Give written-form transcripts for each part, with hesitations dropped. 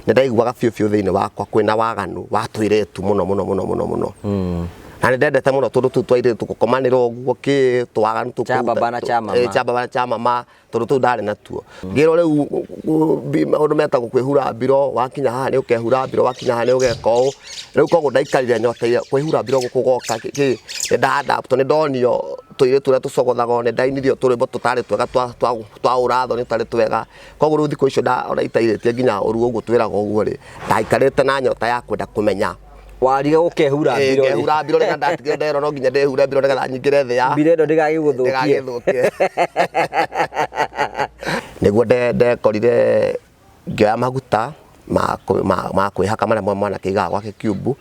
nä ndaiguaga biå biå thä inä wakwa kwä waganu wa twä tu muno na nä ndendete må no tondå tå twairä tå gå komanä ra å guo kä twaganu bana cha mama tondå tå ndarä natuo ngä ro rä u maå ndå metagwo kwä hura mbiro wakinya haha nä å kehura mbiro wakinya haha nä å geka å rä u koguo ndaikarire nyoteire kwä hura mbiro gå kå goka nä ndadapt nä ndonio tå tå rä a tå cogothaga nä ndainirio tå rä mbo tå tarä twega twaå ratho nä tarä twega koguo rä u thikå icio ona itairä tie nginya å ruo å guo twä raga å guo rä ndaikarä te na nyota ya kwenda kå menya warire gukehura mbiro ngehura mbiro rä ndatigire ndero no nginya ndehure mbiro nĩgetha nyingĩre thĩ ya mbiro ĩno ndĩgagĩgũthũkie nĩguo ndekorire ngĩoya maguta ma kwĩhaka marĩa mwana kĩigaga gwake kiumbu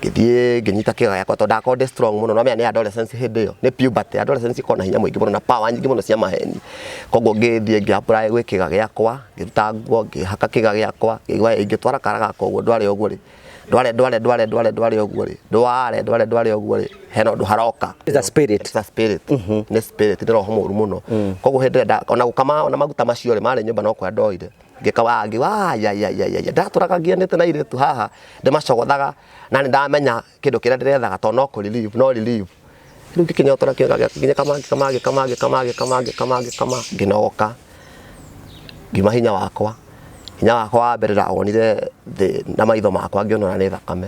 ngĩthiĩ ngĩnyita kĩga gĩakwa tondũ ndakorwo ndĩ strong mũno no menya nĩ adolescence hĩndĩ ĩyo nĩ puberty adolescence ĩkoragwo na hinya mũingĩ mũno na power nyingĩ mũno cia maheni koguo ngĩthiĩ ngĩ-apply gwĩ kĩga gĩakwa ngĩruta nguo ngĩhaka kĩga gĩakwa ngĩtwara kara gakwa ũguo ndwarĩ ũguo rĩ ndware ũguo rĩ ndware ũguo rĩ hena ũndũ haroka it's a spirit nĩ spirit nĩ roho mũru mũno koguo hĩndĩ ĩrĩa ona gũkama ona maguta macio rĩ marĩ nyũmba no kũrĩa ndoire ngĩkawangi ndatũraga ngianĩte na irĩtu haha ndĩmacogothaga na nĩ ndamenya kĩndũ kĩrĩa ndĩrethaga tondũ no relieve rĩu ngĩkĩnyotora nginya kamangĩ ngĩnogoka ngiuma hinya wakwa wa mbere ndawonire thĩ na maitho makwa ngĩona nĩ thakame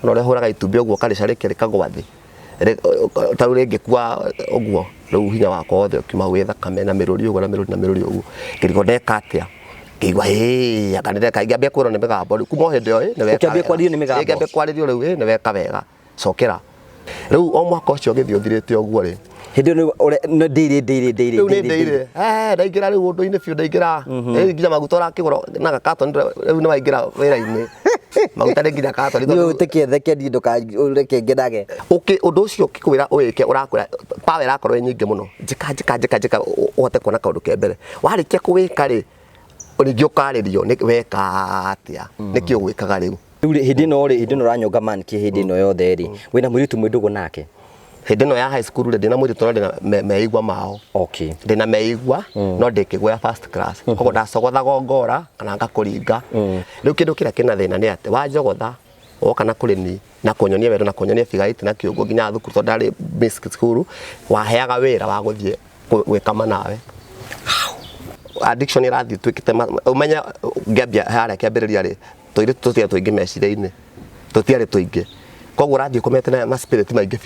no rĩa hũraga itumbĩ ũguo karĩcarĩke rĩkagwa thĩ tarĩu rĩngĩkua ũguo rĩu hinya wakwa wothe ũkiuma gwĩ thakame na mĩrũri ũguo ngĩrigwo ndeka atĩa ngĩigua anga ngĩambia kwĩrwo nĩ mĩgambo rĩu kuma hĩndĩ ĩyo ngĩambia kwarĩrio rĩu nĩ weka wega cokera rĩu o mwaka ũcio ũgĩthiĩ ũthirĩte ũguo rĩ hĩndĩ ĩyo nĩ ndaingĩra rĩu ũndũ-inĩ biũ ndaingĩra nginya maguta ũrakĩgũra na gakatoni rĩu nĩ waingĩra wĩra-inĩ maguta nĩ nginya katoni nĩ ũtĩkĩetheke ndũkareke ngenage ũndũ ũcio ũkĩkwĩra ũwĩke ũrakwĩra power ĩrakorwo ĩ nyingĩ mũno njĩka ũhote kuona kaũndũ ke mbere warĩkia kũwĩka rĩ ningĩ ũkarĩrio nĩ weka atĩa nĩkĩ ũgwĩkaga rĩu hĩndĩ ĩno ũranyonga man kĩ hĩndĩ ĩno yothe rĩ wĩna mũirĩtu mwĩndũgũ nake hĩndĩ ĩno ya high school rĩ ndĩna mũirĩtu no ndĩna meigua mao ndĩna meigua no ndĩkĩgũa first class koguo ndacogothaga ngora kana ngakũringa rĩu kĩndũ kĩrĩa kĩna thĩna nĩ atĩ wanjogotha woka na kũrĩ ni na kũnyonia wendo na kũnyonia bigaiti na kĩũguo nginya thukuru tondũ ndarĩ miss school waheaga wĩra wa gũthiĩ gwĩkama nawe addiction ĩrathiĩ twĩkĩte ũmenya ngĩambia harĩa kĩambĩrĩria rĩ tũirĩtu tũtiarĩ tũingĩ meciria-inĩ tũtiarĩ tũingĩ koguo ũrathiĩ ũkomete na spirit maingĩ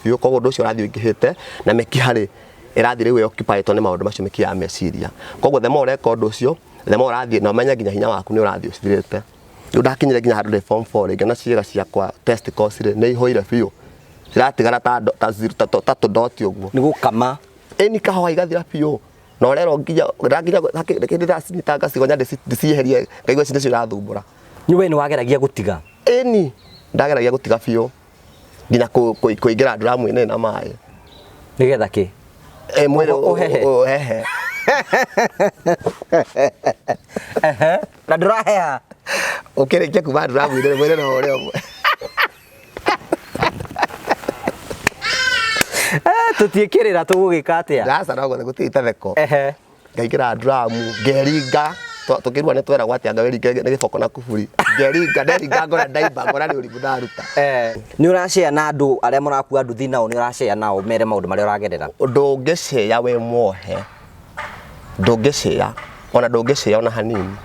biũ koguo ũndũ ũcio ũrathiĩ ũingĩhĩte na mĩkiha rĩ ĩrathiĩ rĩu ĩoccupyĩtwo nĩ maũndũ macio mĩkiha ya meciria koguo the more ũreka ũndũ ũcio the more ũrathiĩ na ũmenya nginya hinya waku nĩ ũrathiĩ ũcithirĩte rĩu ndakinyire nginya handũ ndĩ form 4 rĩ ngĩona ciĩga ciakwa testicles rĩ nĩ ihũire biũ ciratigara ta tũndoti ũguo nĩ gũkama ĩni kahũa igathira biũ na ũrerwo nginya hĩndĩ ndĩracinyita ngacigonya ndĩcieherie ngaigua ici nĩcio irathumbũra nyuwe nĩ wageragia gũtiga ĩni ndageragia gũtiga biũ nginya kũingĩra nduramu-inĩ na maĩ nĩgetha kĩ mwĩrĩ ũhehe na ndũraheha ũkĩrĩkia kuma nduramu-inĩ mwĩrĩ no ũrĩa ũmwe tũtiĩkĩrĩra tũgũgĩka atĩa gaca no gũtirĩ itheko ngaingĩra nduramu ngeringa tukirwa nĩ tweragwo atĩ anga wĩringe nĩ gĩboko na kuburi nderinga ngora ndaimba ngora nĩ ũrimũ ndaruta nĩ ũrashare na andũ arĩa mũrakua nduthi nao nĩ ũrashare nao mere maũndũ marĩa ũragerera ndũngĩcĩa we muohe ndũngĩcĩa ona ndũngĩcĩa ona hanini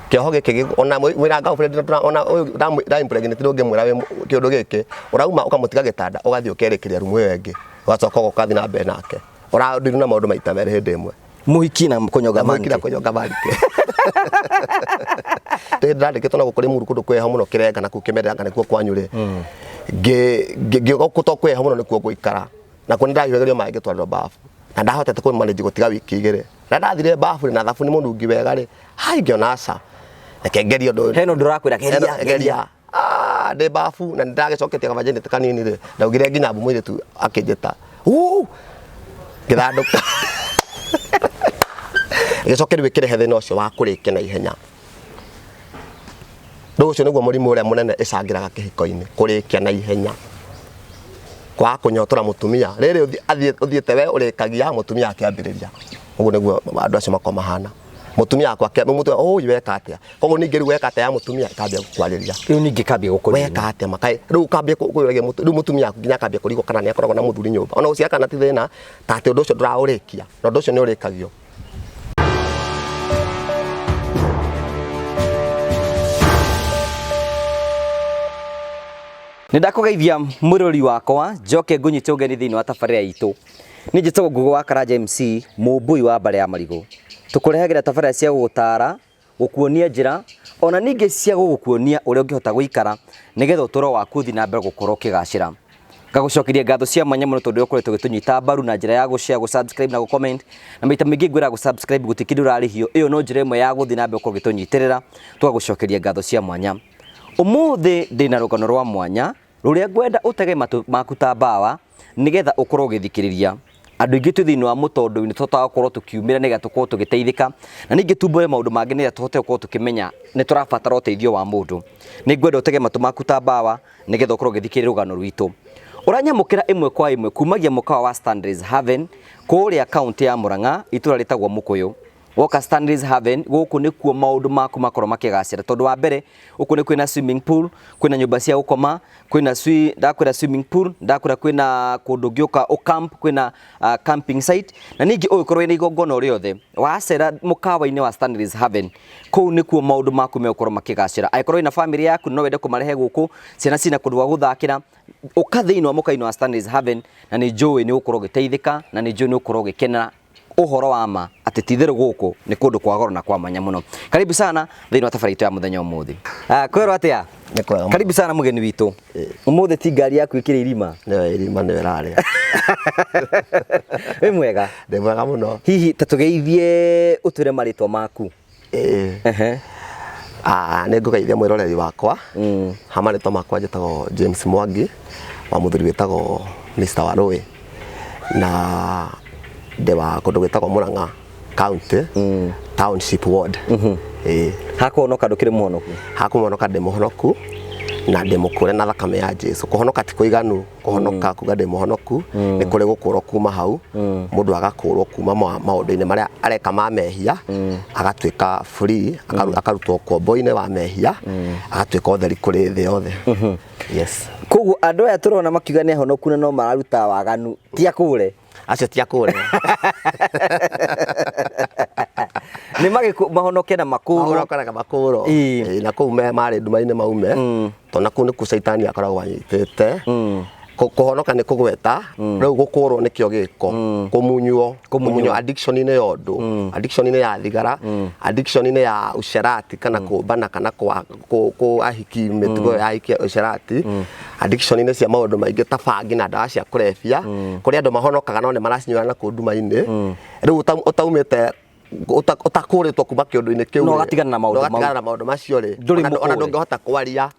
kĩoho gĩkĩ ona mwĩra girlfriend ona ũyũ ndampregnant ndũngĩmwĩra wĩ kĩũndũ gĩkĩ ũrauma ũkamũtiga gĩtanda ũgathiĩ ũkerĩkĩria rumu ĩyo ĩngĩ ũgacoka ũgathiĩ na mbere nake ũradĩru na maũndũ maita merĩ hĩndĩ ĩmwe mũhiki na kũnyonga manke ndandĩkĩtwo na gũkũrĩ muru kũndũ kwĩho mũno kĩrenga na kũu kĩmeranga nĩkuo kwanyu rĩ ngĩgũtwo kwĩho mũno nĩkuo ngũikara na kũo nĩndahihagĩrio maĩ ngĩtwarĩrwo bafu na ndahotete kũmanage gũtiga wiki igĩrĩ na ndathire bafu na thabuni mũnungi wega rĩ hai ngĩona aca reke ngerie ũndũ heno ndũrakwĩra geria ndĩ bafu na nĩndagĩcoketie kavanjinĩte kanini rĩ ndaugire nginya mbu mũirĩtu akĩnjĩta ngĩthandũka gĩcoke rĩu ĩkĩrehe thĩna ũcio wa kũrĩkia na ihenya ndũ ũcio nĩguo mũrimũ ũrĩa mũnene ĩcangĩraga kĩhiko-inĩ kũrĩkia na ihenya kwa kũnyotora mũtumia rĩrĩ ũthiĩte we ũrĩkagia mũtumia akĩambĩrĩria ũguo nĩguo andũ acio makoma mahana mutumia akwa ke mutumia uyu weka atia koguo ningi ri weka atia ya mutumia ikambia kwariria riu ningi kambia gukorira weka atia makai riu kambia kwiragia riu mutumia aku nginya kambia kurigo kana ni akoragwo na muthuri nyumba ona ucia kana ti thina ta ati undu ucio nduraurikia na undu ucio ni urikagio. Nindakugeithia murori wakwa njoke ngunyite ugeni thiini wa tabarira itu ni njitagwo Ngugi wa Karanja MC mumbui wa Mbare ya Marigo tukurehagira tabarira cia gugutara gukuonia njira ona ningi cia gukuonia uria ungihota guikara nigetha utoro waku thi na mbere gukorwo kigacira ngagucokeria ngatho cia mwanya muno tondu ukoretwo gitunyita mbaru na njira ya gushare gusubscribe na gucomment na maita mingi ngwira gusubscribe gutikiri urarihio iyo no njira imwe ya guthi na mbere gukorwo gitunyitirira tugagucokeria ngatho cia mwanya umuthi ndina rugano rwa mwanya ruria ngwenda utege matu maku ta mbawa nigetha ukorwo githikiriria andu ingi tu thiini wa mutondo ni tota gukorwo tukiumira nigetha tukorwo tugiteithika na ningi tumbure maundu mangi nigetha tuhote gukorwo tukimenya ni turabatara uteithio wa mundu ni ngwenda utege matu maku ta mbawa nigetha ukorwo githikiriria rugano rwitu uranyamukira imwe kwa imwe kumagia mukawa wa Stanleys Haven kuria county ya Murang'a itura litagwo Mukuyu woka Stanleys Haven guku nikuo maundu maku makoro makigacira tondu wa mbere uku ni kwina swimming pool kwina nyumba cia gukoma kwina ndakwira swimming pool ndakwira kwina kundu ngioka o camp kwina camping site na ningi ugikorwo ina igongona riothe wacera mukawa-ini wa Stanleys Haven kuu nikuo maundu maku mekorwo makigacira aikorwo ina family yaku no wende kumarehe guku ciana cina kundu wa guthakira uka thiini wa mukaini wa Stanleys Haven na ni njui ni ukorwo giteithika na ni njui ni ukorwo gikena uhoro wa ma ati tithiru guku ni kundu kwa goro na kwa manya muno. Karibu sana thiini wa tabarira ya muthenya umuthi. Kwero atia? Ni kwega. Karibu sana mugeni witu. Umuthi ti ngari yaku ikire irima. Ne irima ne rare. We mwega? Ndi mwega muno. Hihi tatugeithie utwire maritwa maku. Ni ngugeithia mwiroreri wakwa. Hamaritwa makwa njitagwo James Mwangi wa muthuri witagwo Mr. Warui na dewa kundu gwitagwo Murang'a County Township Ward. Hakuhonoka ndukiri muhonoku? Hakuhonoka ndi muhonoku na ndi mukure na thakame ya Jesu. Kuhonoka ti kuiganu, kuhonoka kuga ndi muhonoku ni kuri gukurwo kuma hau mundu agakurwo kuma maundu-ini maria areka ma mehia agatuika free akarutwo kombo-ini wa mehia agatuika utheri kuri thi yothe. Yes. Koguo andu aya turona makiuga ni ahonoku na no mararuta waganu ti akure acio ti akure ni mahonoke na makuro na kuu me mari nduma-ini maume tona kuu ni ku Saitani akoragwo anyitite kuhonoka ni kugweta riu gukurwo ni kio giko kumunywo addiction-ini yondu addiction-ini ya thigara addiction-ini ya usherati kana kumbana kana ku ahiki mitugo ya ahiki usherati addiction-ini cia maundu maingi ta bangi na ndawa cia kurebia kuri andu mahonokaga no ni maracinywa na ku nduma-ini riu utaumite utakuritwo kuma kiundu-ini kiu no gatigana na maundu macio ri ona ndungihota kwaria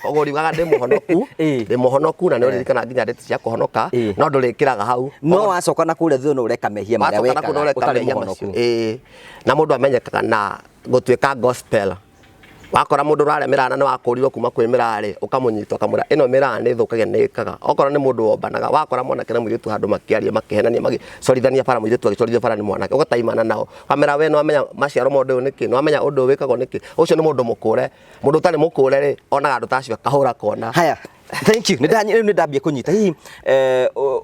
koguo riugaga ndi muhonoku na ni uririkana nginya ndeti cia kuhonoka no ndurikiraga hau no wacoka na kuria thio no ureka mehia maria wekaga utari muhonoku na mundu amenyekaga na gutuika gospel wakora mundu rare mirana ni wakurirwo kuma kwi mirare ukamunyita ukamura ino mirana ni thukagia ni ikaga okora ni mundu wombanaga wakora mwanake na muiritu handu makiaria makihenania magicorithania bara muiritu agicorithia bara ni mwanake ugataimana nao kamera we no amenya maciaro mundu niki no amenya undu wikagwo niki ucio ni mundu mukure mundu utari mukure ri onaga andu tacio kahura kona haya. Thank you. Ni ndambia kunyita hihi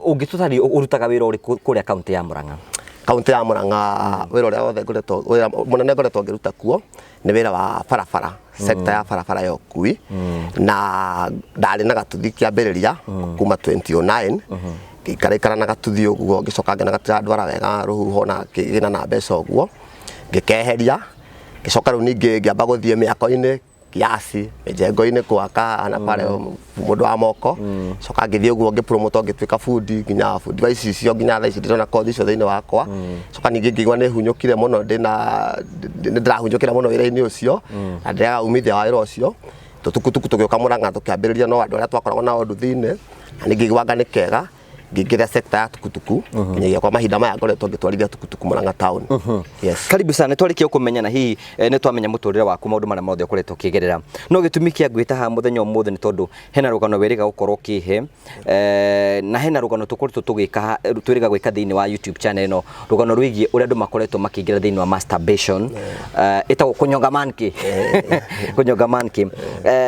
ungitutari urutaga wira uri kuria county ya Murang'a? Kaunti ya Murang'a wira uria wothe ngoretwo wira munene ngoretwo ngiruta kuo ni wira wa barabara sector ya barabara ya ukui na ndari na gatuthi kiambiriria kuma 2009 ngikaikara na gatuthi uguo ngicoka ngena gatira ndwara wega ruhuho na kigina na mbeca uguo ngikeheria ngicoka riu ningi ngiamba guthie miako-ini kiasi mijengo-ini gwaka ana pale mundu wa moko coka ngithie uguo ngipromote ngituika fundi nginya fundi wa icio nginya tha ici ndirona kothi icio thiini wakwa coka ningi ngigwa ni hunyukire muno ndirahunyukira muno wira-ini ucio na ndiraga umithia wa wira ucio tutukutuku tugioka Murang'a tukiambiriria no andu aria twakoragwo na undu thiini na ningi ngigwanga ni kega ngĩingĩra sector ya tukutuku nginyagia kwa mahinda maya ngoretwo ngĩtwarithia tukutuku Murang'a town. Yes. Karibu sana, twarĩkia kũmenyana hihi nĩ twamenya mũtũrĩre waku, maũndũ marĩa mothe ũkoretwo ũkĩgerera. No gĩtũmi kĩa ngwĩta haha mũthenya ũmũthĩ nĩ tondũ hena rũgano wĩrĩga gũkorwo ũkĩhe na hena rũgano tũkoretwo tũgĩka twĩrĩga gwĩka thĩinĩ wa YouTube channel ĩno, rũgano rwĩgiĩ ũrĩa andũ makoretwo makĩingĩra thĩinĩ wa masturbation, ĩtagwo kũnyonga manki kũnyonga manki,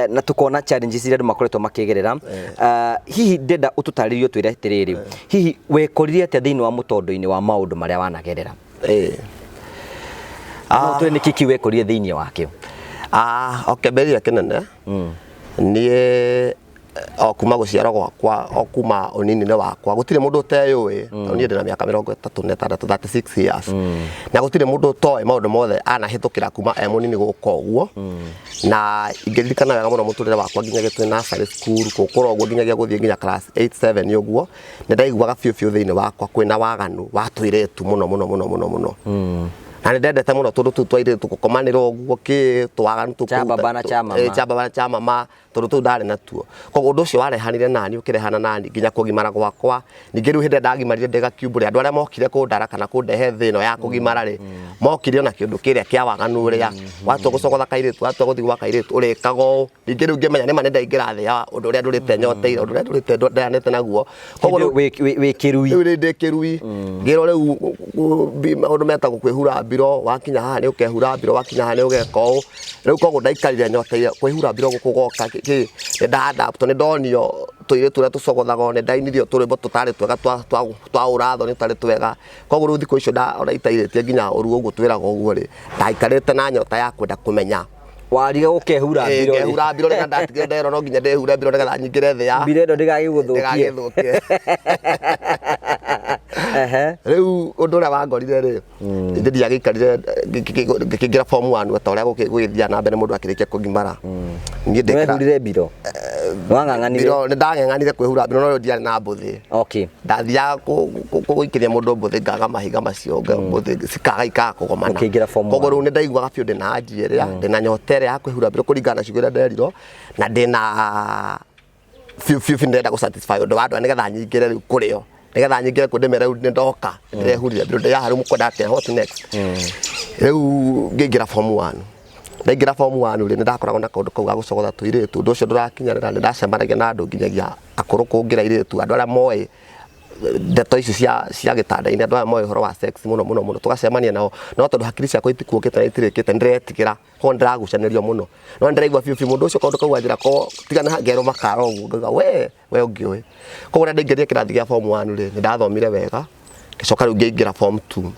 na tukona challenges iria andũ makoretwo makĩgerera. Hihi ndenda ũtũtarĩrie twĩre atĩrĩrĩ, hihi wekorire atĩa thĩinĩ wa mũtondo-inĩ wa maũndũ marĩa wanagerera? Twĩ nĩ kiki wekorire thĩinĩ wakĩo? Okay, mbere ya kĩnene niĩ kuma gũciarwo gwakwa kuma ũnini-inĩ wakwa gũtirĩ mũndũ ũteyũĩ, niĩ ndĩna mĩaka 36 years, na gũtirĩ mũndũ ũtoĩ maũndũ mothe anahĩtũkĩra kuma mũnini gũka ũguo. Na ingĩririkana wega mũno mũtũrĩre wakwa nginya gĩtũĩ nursery school gũkũra ũguo nginyagia gũthiĩ nginya class 8-7 ũguo, nĩ ndaiguaga biũ thĩinĩ wakwa kwĩna waganu wa tũirĩtu mũno. Na nĩ ndendete mũno tũndũ tũu twa airĩtu gũkomanĩra ũguo twaganu cha baba na cha mama tondũ tũu ndarĩ natuo. Koguo ũndũ ũcio warehanire nani ũkĩrehana nani nginya kũgimara gwakwa. Ningĩ rĩu hĩndĩ ndagimarire ndĩgakiumbũre andũ arĩa mokire kũndara kana kũndehe thĩ ĩno ya kũgimara rĩ, mokire na kĩndũ kĩrĩa kĩa waganu ũrĩa watua gũcogotha kairĩtu, watua gũthiĩ gwa kairĩtu ũrĩkaga ũũ. Ningĩ rĩu ngĩmenya nĩma nĩ ndaingĩra thĩ ya ũndũ ũrĩa ndũrĩte nyoteire, ũndũ ũrĩa ndũrĩte ndeanĩte naguo. Koguo wĩ kĩrui, rĩu ndĩ kĩrui ngĩrwo rĩu maũndũ metagwo kwĩhura mbiro, wakinya haha nĩ ũkehura mbiro, wakinya haha nĩ ũgeka ũũ. Rĩu koguo ndaikarire nyoteire kwĩhura mbiro gũkũ goka nĩ nda-adapt, nĩ ndonio tũirĩtu tũrĩa tũcogothaga, nĩ ndainirio tũrĩmbo tũtarĩ twega twa ũratho nĩ tũtarĩ twega. Koguo rĩu thikũ icio ona itairĩtie nginya ũru ũguo twĩraga ũguo rĩ, ndaikarĩte na nyota ya kwenda kũmenya. Warige gũkehura mbiro? Ngehura mbiro rĩrĩa ndatigire nderwo no nginya ndehure mbiro nĩgetha nyingĩre thĩ ya mbiro ĩno ndĩgagĩgũthũkie. Rĩu ũndũ ũrĩa wangorire rĩ, nĩ ndiagĩikarire ngĩkĩingĩra form 1 ta ũrĩa gũgĩthiaga na mbere mũndũ akĩrĩkia kũgimara. Wehurire mbiro? Wang'ang'anire? Nĩ ndang'ang'anire kwĩhura mbiro no ndiarĩ na mbũthĩ. Okay. Ndathiaga gũikĩria mũndũ mbũthĩ ngaga mahiga macio mbũthĩ cikaga ikaga kũgomana. Koguo rĩu nĩ ndaiguaga biũ ndĩna anji ĩrĩa ndĩna nyota ĩrĩa ya kwĩhura mbiro kũringana na ciugo iria nderirwo, na ndĩna biũ ndĩrenda gũsatisfy ũndũ wa andũ nĩgetha nyingĩre rĩu kũrĩo, nĩgetha nyingĩre kũndĩmera rĩu nĩ ndoka ndĩrehurire mbiro ndĩraha rĩu mũkwenda atĩa, what next. Rĩu ngĩingĩra form 1, ndaingĩra form 1 rĩ nĩ ndakoragwo na kaũndũ kau ga gũcogotha tũirĩtu. Ũndũ ũcio ndũrakinyanĩra, nĩ ndacemanagia na andũ nginyagia akũrũ kũngĩra airĩtu, andũ arĩa moĩ ndeto ici cia gĩtanda-inĩ, andũ arĩa moĩ ũhoro wa sex mũno tũgacemania nao, no tondũ hakiri ciakwa itikuũkĩte na itirĩkĩte nĩndĩretigĩra, koguo nĩndĩragucanĩrio mũno. No nĩndĩraigua biũ mũndũ ũcio kaũndũ kau anjĩra ko tigana ngerwo makara ũguo, ngauga we ũngĩũĩ. Koguo rĩrĩa ndaingĩrire kĩrathi gĩa form 1 rĩ nĩ ndathomire wega, ngĩcoka rĩu ngĩingĩra form 2.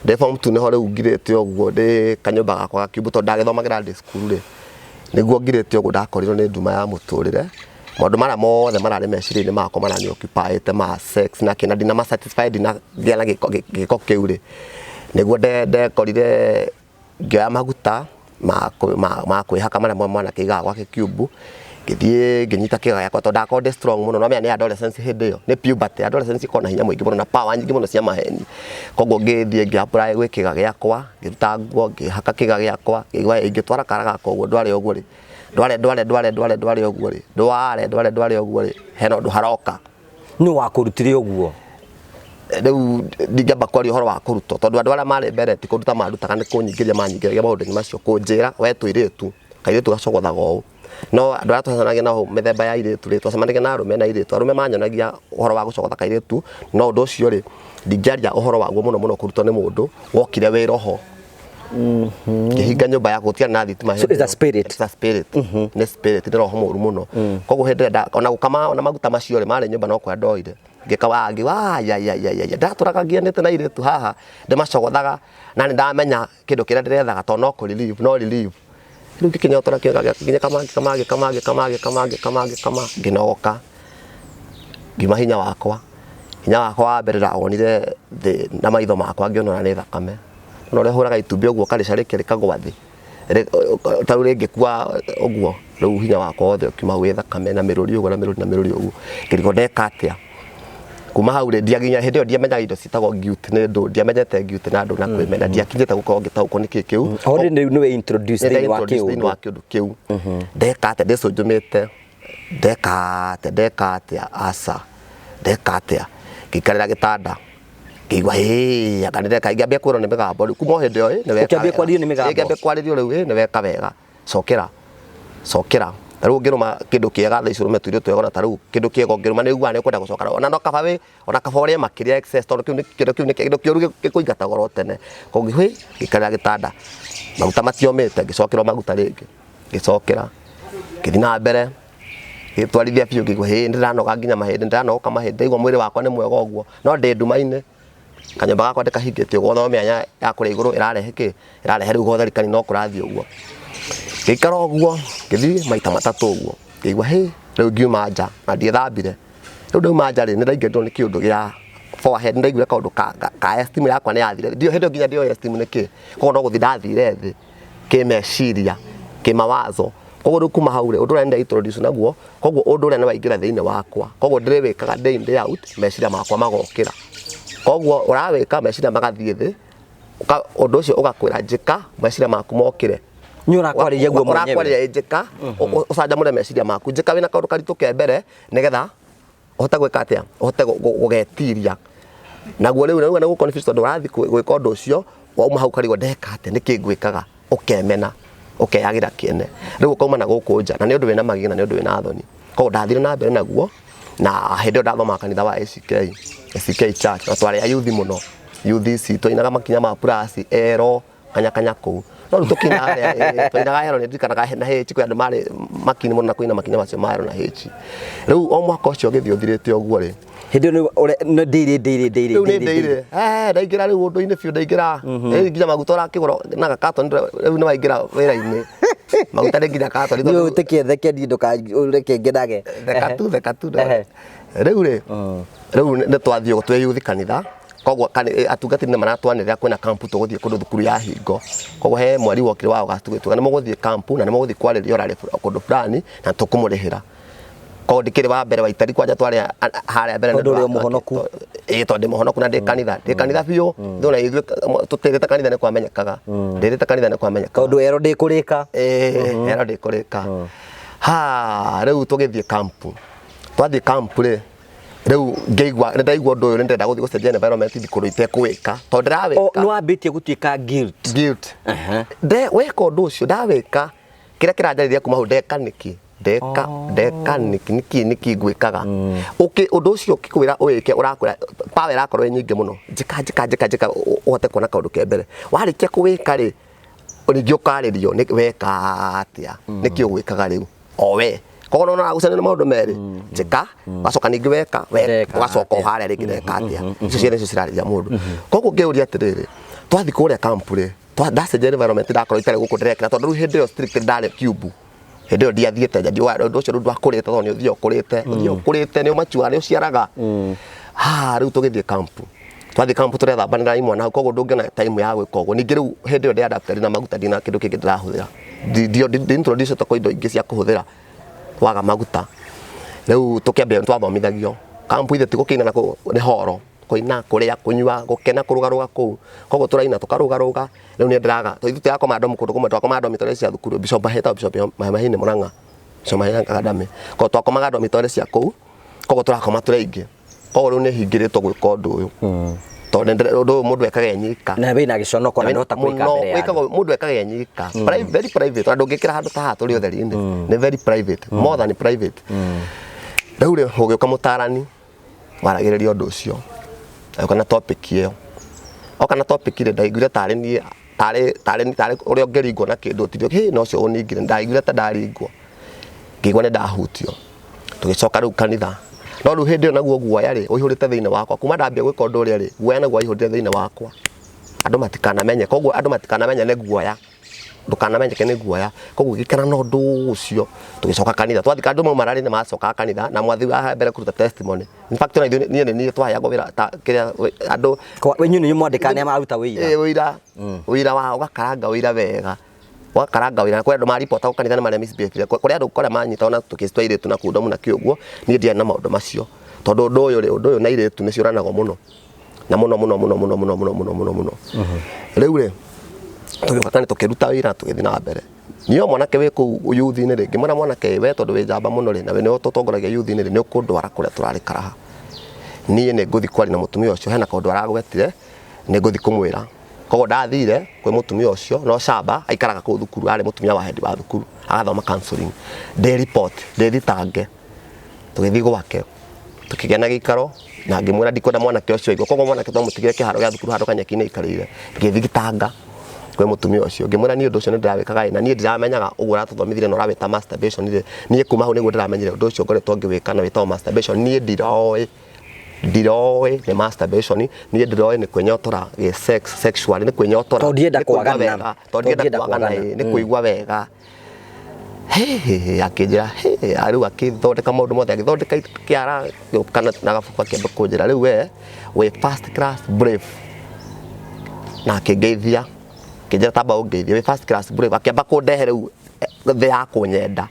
Ndĩ form 2 nĩho rĩu ngirĩte ũguo ndĩ kanyũmba gakwa gakiumbu tondũ ndagĩthomagĩra ndĩ cukuru rĩ, nĩguo ngirĩte ũguo ndakorirwo nĩ nduma ya mũtũrĩre. Maũndũ marĩa mothe mararĩ meciria-inĩ makwa maranioccupiĩte ma sex na kĩna ndina ma satisfied na ngĩa na gĩko kĩu rĩ, nĩguo ndekorire ngĩoya maguta ma kwĩhaka marĩa mwanake aigaga gwake kiumbu, ngĩthiĩ ngĩnyita kĩga gĩakwa tondũ ndakorwo ndĩ strong mũno. No menya nĩ adolescence hĩndĩ ĩyo, nĩ puberty, adolescence ĩkoragwo na hinya mũingĩ mũno na power nyingĩ mũno cia maheni. Koguo ngĩthiĩ ngĩ-apply gwĩ kĩga gĩakwa, ngĩruta nguo ngĩhaka kĩga gĩakwa, ngĩigua ingĩtwara kara gakwa ũguo ndware ũguo rĩ, ndware ũguo rĩ, ndware ũguo rĩ, hena ũndũ haroka. Nĩ wakũrutire ũguo? Rĩu ndingĩamba kwaria ũhoro wa kũrutwo tondũ andũ arĩa marĩ mbere ti kũruta marutaga nĩ kũnyingĩria manyingĩragia maũndũ-inĩ macio, kũnjĩra we tũirĩtu, kairĩtu gacogothaga ũũ. No andũ arĩa twacemanagia nao mĩthemba ya airĩtu rĩ, twacemanagia na arũme na airĩtu. Arũme manyonagia ũhoro wa gũcogotha kairĩtu, no ũndũ ũcio rĩ ndingĩaria ũhoro waguo mũno kũrutwo nĩ mũndũ wokire wĩ roho. Ngĩhinga nyũmba yakwa gũtiarĩ na thitima. So it's a spirit? It's a spirit. Nĩ spirit, nĩ roho mũru mũno. Koguo hĩndĩ ĩrĩa ona gũkama ona maguta macio rĩ marĩ nyũmba no kwa ndoire, ngĩkawangi ndatũraga ngianĩte na airĩtu haha ndĩmacogothaga na nĩ ndamenya kĩndũ kĩrĩa ndĩrethaga tondũ no relieve. Rĩu ngĩkĩnyotora kĩga gĩakwa nginya ngĩnogoka, ngiuma hinya wakwa wa mbere ndawonire thĩ na maitho makwa ngĩona nĩ thakame. No ũrĩa hũraga itumbĩ ũguo karĩca rĩkagwa thĩ ta rĩu rĩngĩkua ũguo, rĩu hinya wakwa wothe ũkiuma gwĩ thakame na mĩrũri ũguo na mĩrũri ũguo, ngĩrigwo ndeka atĩa. Kuma hau rĩ ndiaginya hĩndĩ ĩyo ndiamenyaga indo ciĩtagwo guilt, nĩ ndũ ndiamenyete guilt na ndũ na kwĩmena, ndiakinyĩte gũkorwo ngĩtaũkwo nĩ kĩĩ kĩu. Nĩwe introduce thĩinĩ wa kĩũndũ kĩu. Ndeka atĩa ndĩcũnjũmĩte, ndeka atĩa aca. ndeka atia ngikarira gitanda ngigwa akanire kaingi ambia kwirwo ni migambo riu kuma hindi yo ni weka ukiambia kwaririo ni migambo ngiambia kwaririo riu ni weka wega cokera riu ngiruma kindu kiega tha icurume tuirio twegona ta riu kindu kiega ngiruma ni iguana ni kwenda gucokana ona no kaba we ona kaba uri makiria excess tondu kindu ni kindu kiuru gikuingata goro tene kongi hwi ngikarira gitanda maguta matiomete ngicokera maguta ringi ngicokera ngithi na mbere gitwarithia biu ngigwa ndiranoga nginya mahindi ndiranoga mahindi igwa mwiri wakwa ni mwega uguo no ndi ndumaine kanyomba gakwa ndikahingitio gotho mianya ya kuria iguru irarehe riu gotherikani no kurathie uguo ngikara uguo ngithi maita matatu uguo ngigwa riu ngiuma nja na ndiethambire riu ndauma nja ri niraingirwo ni kiundu gia forehead ndaigua kaundu ka esteem yakwa ni yathire ndio hindi nginya ndio esteem niki koguo no guthi ndathire thi kimeciria kimawatho koguo riu kuma hau ri undu uria introduce naguo koguo undu uria ni waingira thiini wakwa koguo ndiriwikaga day in day out meciria makwa magokira koguo urawika meciria magathie thi undu ucio ugakwira njika meciria maku mokire ni urakwariria guo mwenyewe urakwaria njika ucanjamure meciria maku njika wina kaundu karitu ke mbere nigetha uhote gwika atia uhote gugetiria naguo riu ni confused tondu urathi gwika undu ucio wauma hau karigwo ndeka atia niki ngwikaga ukemena ukeyagira kiene riu ukauma na guku nja na ni undu wina magigi na ni undu wina thoni koguo ndathire na mbere naguo na hindi yo ndathoma kanitha wa ACK Church na twari ayuthi muno yuthi citu inaga makinya ma plus ero kanya kuu no riu tukina twainaga ero ni ndikanaga na hechi kwa andu mari makini muno na kuina makinya macio ma ero na hechi riu o mwaka ucio ngithio thirite uguo ri hindi no ndiri ndaingira riu undu-ini biu ndaingira nginya maguta urakigura na gakato riu ni waingira wira-ini maguta ni nginya kato ni utikietheke ndi ndukareke ngedage theka tu riu ni twathio tweyuthi kanitha koguo atungatiri ni maratwanirira kwina kampu tuguthie kundu thukuru ya hingo koguo he mwari wokire wao gatugitwa ni muguthie kampu na ni muguthie kwariria urari kundu fulani na tukumurihira koguo ndikiri wa mbere waitari kwanja twari haria mbere tondu uri muhonoku tondu muhonoku na ndi kanitha biu ndona ithuĩ tutirite kanitha ni kwamenyekaga ndirite kanitha ni kwamenyekaga tondu ero ndikurika ero ndikurika riu tugithie kampu twathie kampu ri riu ngeigwa ndaigwa undu uyu ni ndenda guthie gucenjia environment thikuru itekwika tondu ndirawika no wambitie gutuika guilt weka undu ucio ndawika kiria kiranjarithia kuma hau ndeka niki ngwikaga undu ucio kikwira uwike urakwira power irakorwo nyingi muno njika uhote kuona kaundu ke mbere warikia kuwika ri ringi ukaririo ni weka atia niki ugwikaga riu owe koguo no gucania na maundu meri njika gacoka ningi weka ugacoka uharia ringi weka atia icio ciene icio cirariria mundu koguo ngiuria atiriri twathi kuria kampu ri ndacenjia environment ndakorwo itari guku ndirekira tondu riu hindi yo strict ndari cube hindi yo ndiathiete nja ndiwa undu ucio ndwakurite tondu ni uthio ukurite ni umachuara ni uciaraga riu tugithie kampu twathi kampu turethambanira imwana hau koguo ndungiona time ya gwika uguo ningi riu hindi yo ndiadaptari na maguta ndina kindu kingi ndirahuthira introduce to indo ingi cia kuhuthira waga maguta riu tukiambia twathomithagio kampu ithe tigukiina na ni horo kuina kuria kunyua gukena kurugaruga kuu koguo turaina tukarugaruga riu ni ndiraga ithu ya komando kundu kumwe twakomaga dormitory cia thukuru bishop mahini Murang'a Academy koguo twakomaga dormitory cia kuu koguo turakoma turaingi koguo riu ni hingiritwo gwika undu uyu tondu undu mundu ekaga nyika na wina giconoko na ndota kuika mbere ya mundu ekaga nyika very private andu ngikira handu ta haturi utheri-ini ni very private more than private riu ri ugiuka mutarani waragiriria undu ucio kana topic iyo okana topic ri ndaiguire tari ni tari uria ngeringwo na kindu tirio no cio uningire ndaiguire ta ndaringwo ngigwa ni ndahutio tugicoka riu kanitha no riu hindi yo naguo guoya ri uihurite thiini wakwa kuma ndambia gwika undu uria ri guoya naguo uihurite thiini wakwa andu matikanamenye koguo andu matikanamenye ni guoya ndukanamenyeke ni guoya koguo gikana no undu ucio tugicoka kanitha twathika andu mauma rari ni macoka kanitha na mwathi wa mbere kuruta testimony in fact na ithuĩ ni twaheyagwo wira ta kiria andu wenyu ni mwandikane maruta wira wira wa ugakaranga wira wega wakaranga wira kwa andu maripota kanitha ni maria misbehave kuria andu kuria manyita ona tukistwa iritu na kundomu na kiuguo ni ndia na maundu macio tondu undu uyu na iritu ni ciuranagwo muno na muno riu ri tugibatani tukiruta wira tugithi na mbere niyo mwanake we ku youth-ini ringi mwana mwanake we tondu wi njamba muno ri na we ni utotongoragia youth-ini ri ni ukundwara kuria turari karaha niĩ nĩ ngũthi kwari na mũtumia ũcio hena kaũndũ aragwetire nĩ ngũthi kũmwĩra koguo ndathire kwĩ mũtumia ũcio no camba aikaraga kũu thukuru arĩ mũtumia wa hendi wa thukuru agathoma counseling ndĩ report ndĩ thitange tũgĩthiĩ gwake tukĩgĩa na gĩikaro na ngĩmwĩra ndikwenda mwanake ũcio igwo koguo mwanake twamũtigire kĩharo gĩa thukuru handũ kanyeki-inĩ aikarĩire ngĩthiĩ gĩtanga kwĩ mũtumia ũcio ngĩmwĩra niĩ ũndũ ũcio nĩ ndĩrawĩkaga na niĩ ndĩramenyaga ũguo ũratũthomithire na ũrawĩta masturbation niĩ kuma hau nĩguo ndĩramenyire ũndũ ũcio ngoretwo ngĩwĩka na wĩtagwo masturbation niĩ ndiroĩ nĩ masturbation niĩ ndiroĩ nĩ kwĩnyotora sexually nĩ kwĩnyotora tondũ ndienda kwagana nĩ kũigua wega akĩnjĩra rĩu akĩthondeka maũndũ mothe agĩthondeka kĩara kana na gabuku akĩamba kũnjĩra rĩu we first class brave na akĩngeithia akĩnjĩra tamba ũngeithia we first class brave akĩamba kũndehe rĩu thĩ ya kũnyenda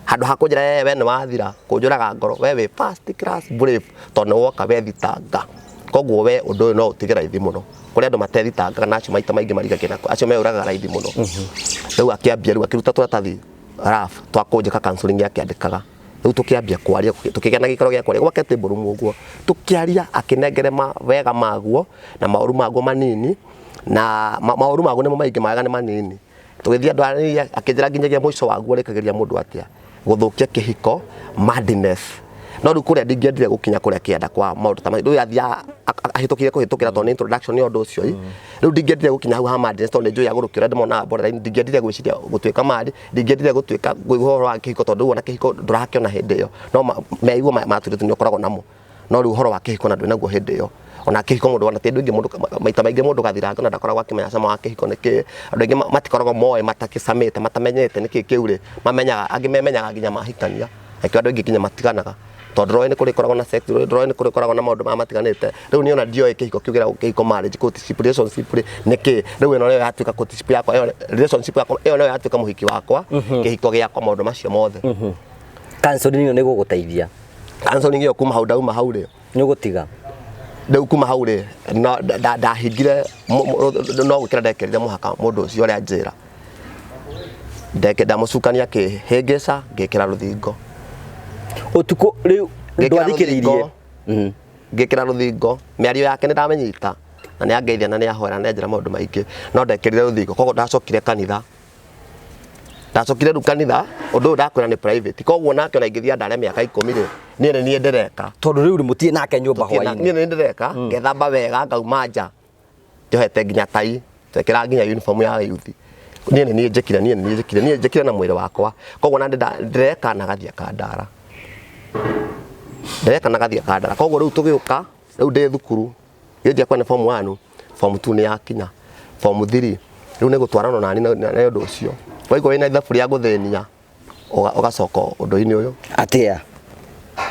handũ ha kũnjĩra we nĩ wathira kũnjũraga ngoro we first class brave tondũ nĩ woka we thitanga koguo we ũndũ ũyũ no ũtige raithi mũno kũrĩ andũ matethitanga na acio maita maingĩ marigagĩra acio meũraga raithi mũno rĩu akĩambia rĩu akĩruta tũratathi raf twakũnjĩka counseling akĩandĩkaga rĩu tũkĩambia kwaria tũkĩgĩa na gĩikaro gĩa kwaria gwake table room ũguo tũkĩaria akĩnengere wega maguo na maũru maguo manini na maũru maguo nĩmo maingĩ maga nĩ manini tũgĩthiĩ andũ arĩa akĩnjĩra nginyagia mũico waguo rĩkagĩria mũndũ atĩa gũthũkia kĩhiko madness no rĩu kũrĩa ndingĩendire gũkinya kũrĩa kĩenda kwa maũndũ ta rĩu athiaga ahĩtũkire kũhĩtũkĩra tondũ introduction ya ũndũ ũcio rĩu ndingĩendire gũkinya hau ha madness tondũ nĩnjũĩ agũrũkĩra ndĩmonaga borderline ndingĩendire gwĩciria gũtuĩka mad ndingĩendire gũtuĩka ũhoro wa kĩhiko tondũ ona kĩhiko ndũrakĩona hĩndĩ ĩyo no meigua maturĩtu nĩ ũkoragwo namo no rĩu ũhoro wa kĩhiko na ndwĩ naguo hĩndĩ ĩyo ona kĩhiko mũndũ ona tĩndũ ingĩ mũndũ maita maingĩ mũndũ gathiranga na ndakoragwo akĩmenya cama wa kĩhiko nĩkĩ andũ aingĩ matikoragwo moĩ matakĩcamĩte matamenyete nĩkĩ kĩu rĩ mamenyaga angĩ memenyaga nginya mahikania akĩo andũ aingĩ nginya matiganaga tondũ ndũroĩ nĩ kũrĩ koragwo na sex ndũroĩ nĩ kũrĩ koragwo na maũndũ maya matiganĩte rĩu niĩ ona ndioĩ kĩhiko kĩugĩra kĩhiko marriage courtship relationship nĩkĩ rĩu ĩno nĩyo yatuĩka courtship yakwa relationship yakwa ĩyo nĩyo yatuĩka mũhiki wakwa kĩhiko gĩakwa maũndũ macio mothe counseling nĩ gũgũteithia counseling ĩyo kuma hau ndauma hau rĩ nĩ ũgũtiga rĩu kuma hau rĩ ndahingire no gũkĩra ndekerire mũhaka mũndũ ũcio ũrĩa njĩra ndamũcukania kĩhĩngĩca ngĩkĩra rũthingo ũtukũ rĩu ndwathikĩrĩirie ngĩkĩra rũthingo mĩario yake nĩ ndamenyita na nĩ angeithia na nĩ ahoera na njĩra maũndũ maingĩ no ndekĩrire rũthingo koguo ndacokire kanitha rĩu kanitha ũndũ ũyũ ndakwĩra nĩ private koguo nake ona ingĩthiĩ ndarĩa mĩaka 10 rĩ niĩ nĩ niĩ ndĩreka tondũ rĩu mũtiĩ nake nyũmba hwainĩ niĩ nĩ ndĩreka ngethamba wega ngauma nja njohete nginya tai twekĩra nginya uniform ya youth niĩ nĩ niĩ njĩkire na mwĩrĩ wakwa koguo na ndĩreka na gathiĩ kandara koguo rĩu tũgĩũka rĩu ndĩ thukuru gĩthiĩ kwa nĩ form 1 form 2 nĩ yakinya form 3 rĩu nĩ gũtwarana nani na ũndũ ũcio waigua wĩna ithaburia gũthĩnia ũgacoka ũndũ-inĩ ũyũ atĩa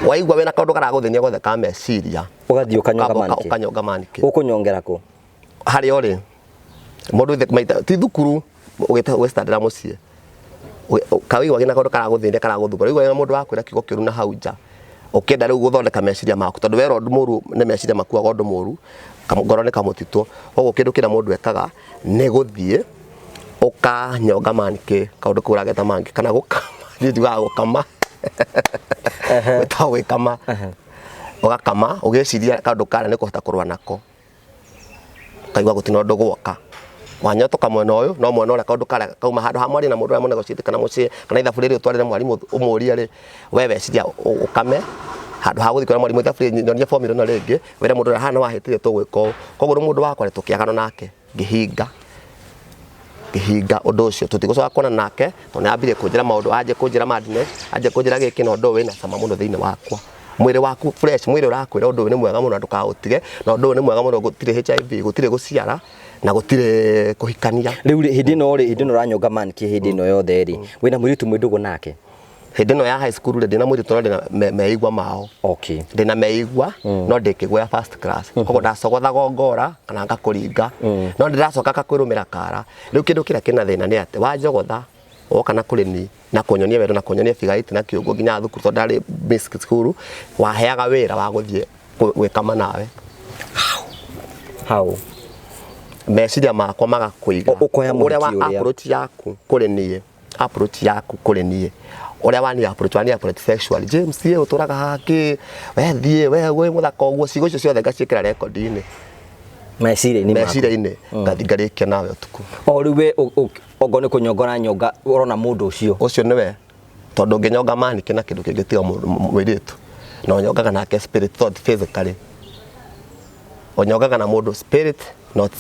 waigua wĩna kaũndũ karagũthĩnia gothe ka meciria ũgathiĩ ũkanyonga manĩkĩ ũkũnyongera kũ harĩa ũrĩ mũndũ ti thukuru ũgĩstandĩra mũciĩ kawaigua wĩna kaũndũ karagũthĩnia karagũthugura waigua wĩna mũndũ wakwĩra kiugo kĩũru na hau nja ũkĩenda rĩu gũthondeka meciria maku tondũ wera ũndũ mũru nĩ meciria makuaga ũndũ mũru ngoro nĩ kamũtitũ koguo kĩndũ kĩrĩa mũndũ ekaga nĩ gũthiĩ ũkanyonga manĩkĩ kaũndũ kau ũrageta mangĩ kana gũkama njugaga gũkama wĩtagwo gwĩkama ũgakama ũgĩciria kaũndũ karĩa nĩ kũhota kũrũa nako kaigua gũtirĩ ũndũ gwoka wanyotoka mwena ũyũ no mwena ũrĩa kaũndũ karĩa kauma handũ ha mwaria na mũndũ ũrĩa mũnegotiate kana mũciĩ kana ithabu rĩrĩ ũtwarĩre mwarimũ ũmũrie rĩ we weciria ũkame handũ ha gũthiĩ kwĩra mwarimũ ithabu rĩrĩ nyonia formula ĩno rĩngĩ wĩre mũndũ ũrĩa hana wahĩtĩire tũgwĩka ũũ koguo mũndũ wakwa tũkĩagana nake ngĩhinga ũndũ ũcio tũtigũcoka kuona nake tondũ nĩ ambirie kũnjĩra maũndũ anjie kũnjĩra madness anjie kũnjĩra gĩkĩ na ũndũ ũyũ wĩna cama mũno thĩinĩ wakwa mwĩrĩ waku fresh mwĩrĩ ũrakwĩra ũndũ ũyũ nĩ mwega mũno na ndũkaũtige na ũndũ ũyũ nĩ mwega mũno gũtirĩ HIV gũtirĩ gũciara na gũtirĩ kũhikania rĩu hĩndĩ ĩno ũranyonga manĩkĩ hĩndĩ ĩno yothe rĩ wĩna mũirĩtu mwĩndũgũ nake hĩndĩ ĩno ya high school rĩ ndĩna mũirĩtu no ndĩna meigua mao ndĩna meigua no ndĩkĩgũya first class koguo ndacogothaga ngora kana ngakũringa no ndĩracoka ngakwĩrũmĩra kara rĩu kĩndũ kĩrĩa kĩna thĩna nĩ atĩ wanjogotha woka na kũrĩ ni na kũnyonia wendo na kũnyonia bigaiti na kĩũngũ nginya thukuru tondũ ndarĩ miss school waheaga wĩra wa gũthiĩ gwĩkama nawe hau meciria makwa magakũiga ũkoya ũrĩa wa approach yaku kũrĩ niĩ approach yaku kuri nie uria wani approach sexually James ye uturaga haki we thie we muthaka uguo cigo icio ciothe ngacikira record ini mecira-ini ngathingarikia nawe utuku o riwe ogo ni kunyongora nyonga urona mundu ucio niwe tondu nginyonga manike na kindu kingitiga mwiritu no nyongaga nake spirit thought physically onyongaga na mundu spirit not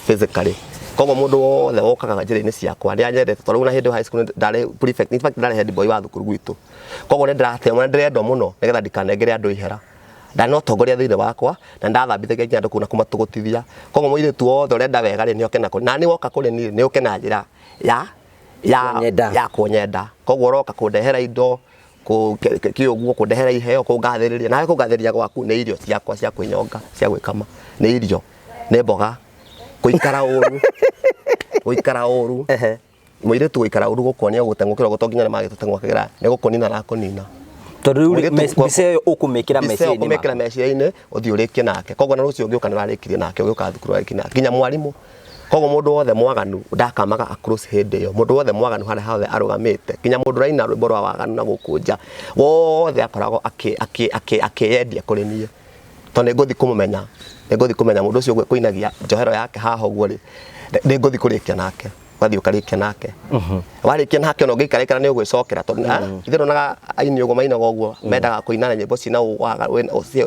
physically kogo mundu wothe wokaga njira-ini ciakwa ni anyendete tondu na hindi high school ndare prefect in fact ndare head boy wa thukuru gwitu kogo ni ndirenda muno nigetha ndikanengere andu ihera ndano tongoria thire wakwa na ndathambithagia nginya andu kuna kumatugutithia kogo mwiritu wothe urenda wega ri ni okena na ni woka kuri ni okena njira ya kunyenda kogo uroka kundehera indo kiuguo kundehera iheo kungathiriria nawe kungathiriria gwaku ni irio ciakwa cia kwinyonga cia gwikama ni irio ni mboga guikara uru mwiritu guikara uru gukonia gutengukira gutonginya magitutengukira ni gukonina na konina tondu mbica ukumikira meciria-ini uthiurikie nake kogo na rucio ngiuka nirarikirie nake ugiuka thukuru arikiria nginya mwarimu kogo mundu wothe mwaganu ndakamaga across head iyo mundu wothe mwaganu haria hothe arugamite nginya mundu raina rwimbo rwa waganu na gukunja wothe akoragwo akiyendia kuri nie tondu nguthi kumenya mundu ucio kuinagia njohero yake haha uguo ri ni nguthi kurikia nake wathi ukarikia nake warikia nake no ngikara ni ugwicokera tondu ithironaga aini uguo mainaga uguo mendaga kuinana nyimbo cina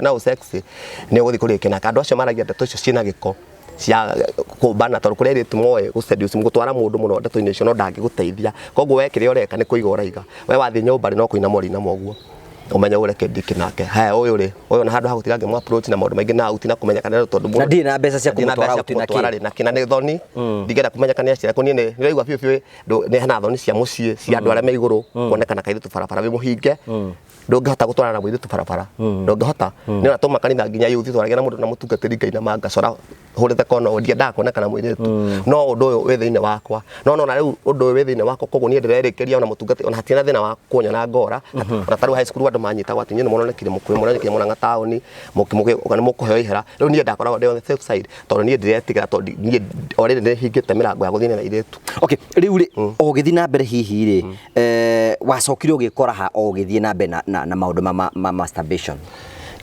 na sexy ni uguthi kurikia nake andu acio maragia ndeto icio cina giko cia kubana tondu kuria iritu moe guseduce mugutwara mundu muno ndeto-ini icio no ndangiguteithia koguo wekire ureka ni kuiga uraiga we wathi nyumba ri no kuina mori na moguo umenya ureke ndiki nake haya uyu na handu hagutigange mu approach na maundu maingi na utina kumenya kana tondu na ndi na mbeca cia kumutwara na kina ni thoni ndigera kumenya kana acira kuni ni raigwa biu ni hana thoni cia mucii cia andu aria me iguru kuonekana kairitu barabara wi muhinge ndungihota gutwara na mwiritu barabara ndungihota ni natuma kanitha nginya yuthi twaragia na mundu na mutungatiri ngai na mangacora hurite kono ndienda kuonekana mwiritu no undu uyu wi thiini wakwa no na riu undu uyu wi thiini wakwa koguo ni ndirerikiria ona mutungati ona hatina thina wa kunyona ngora ona taru high school andu manyita gwati nyine mononekire mukuye mononekire mona tauni kana mukuheo ihera riu ni ndakoragwo ndi on the safe side tondu ni ndiretigera tondu ni already ni hingite mirango ya guthina na iritu okay riu ri o githi na mbere hihi ri wacokire ugikora ha o githi na mbere na maundu ma masturbation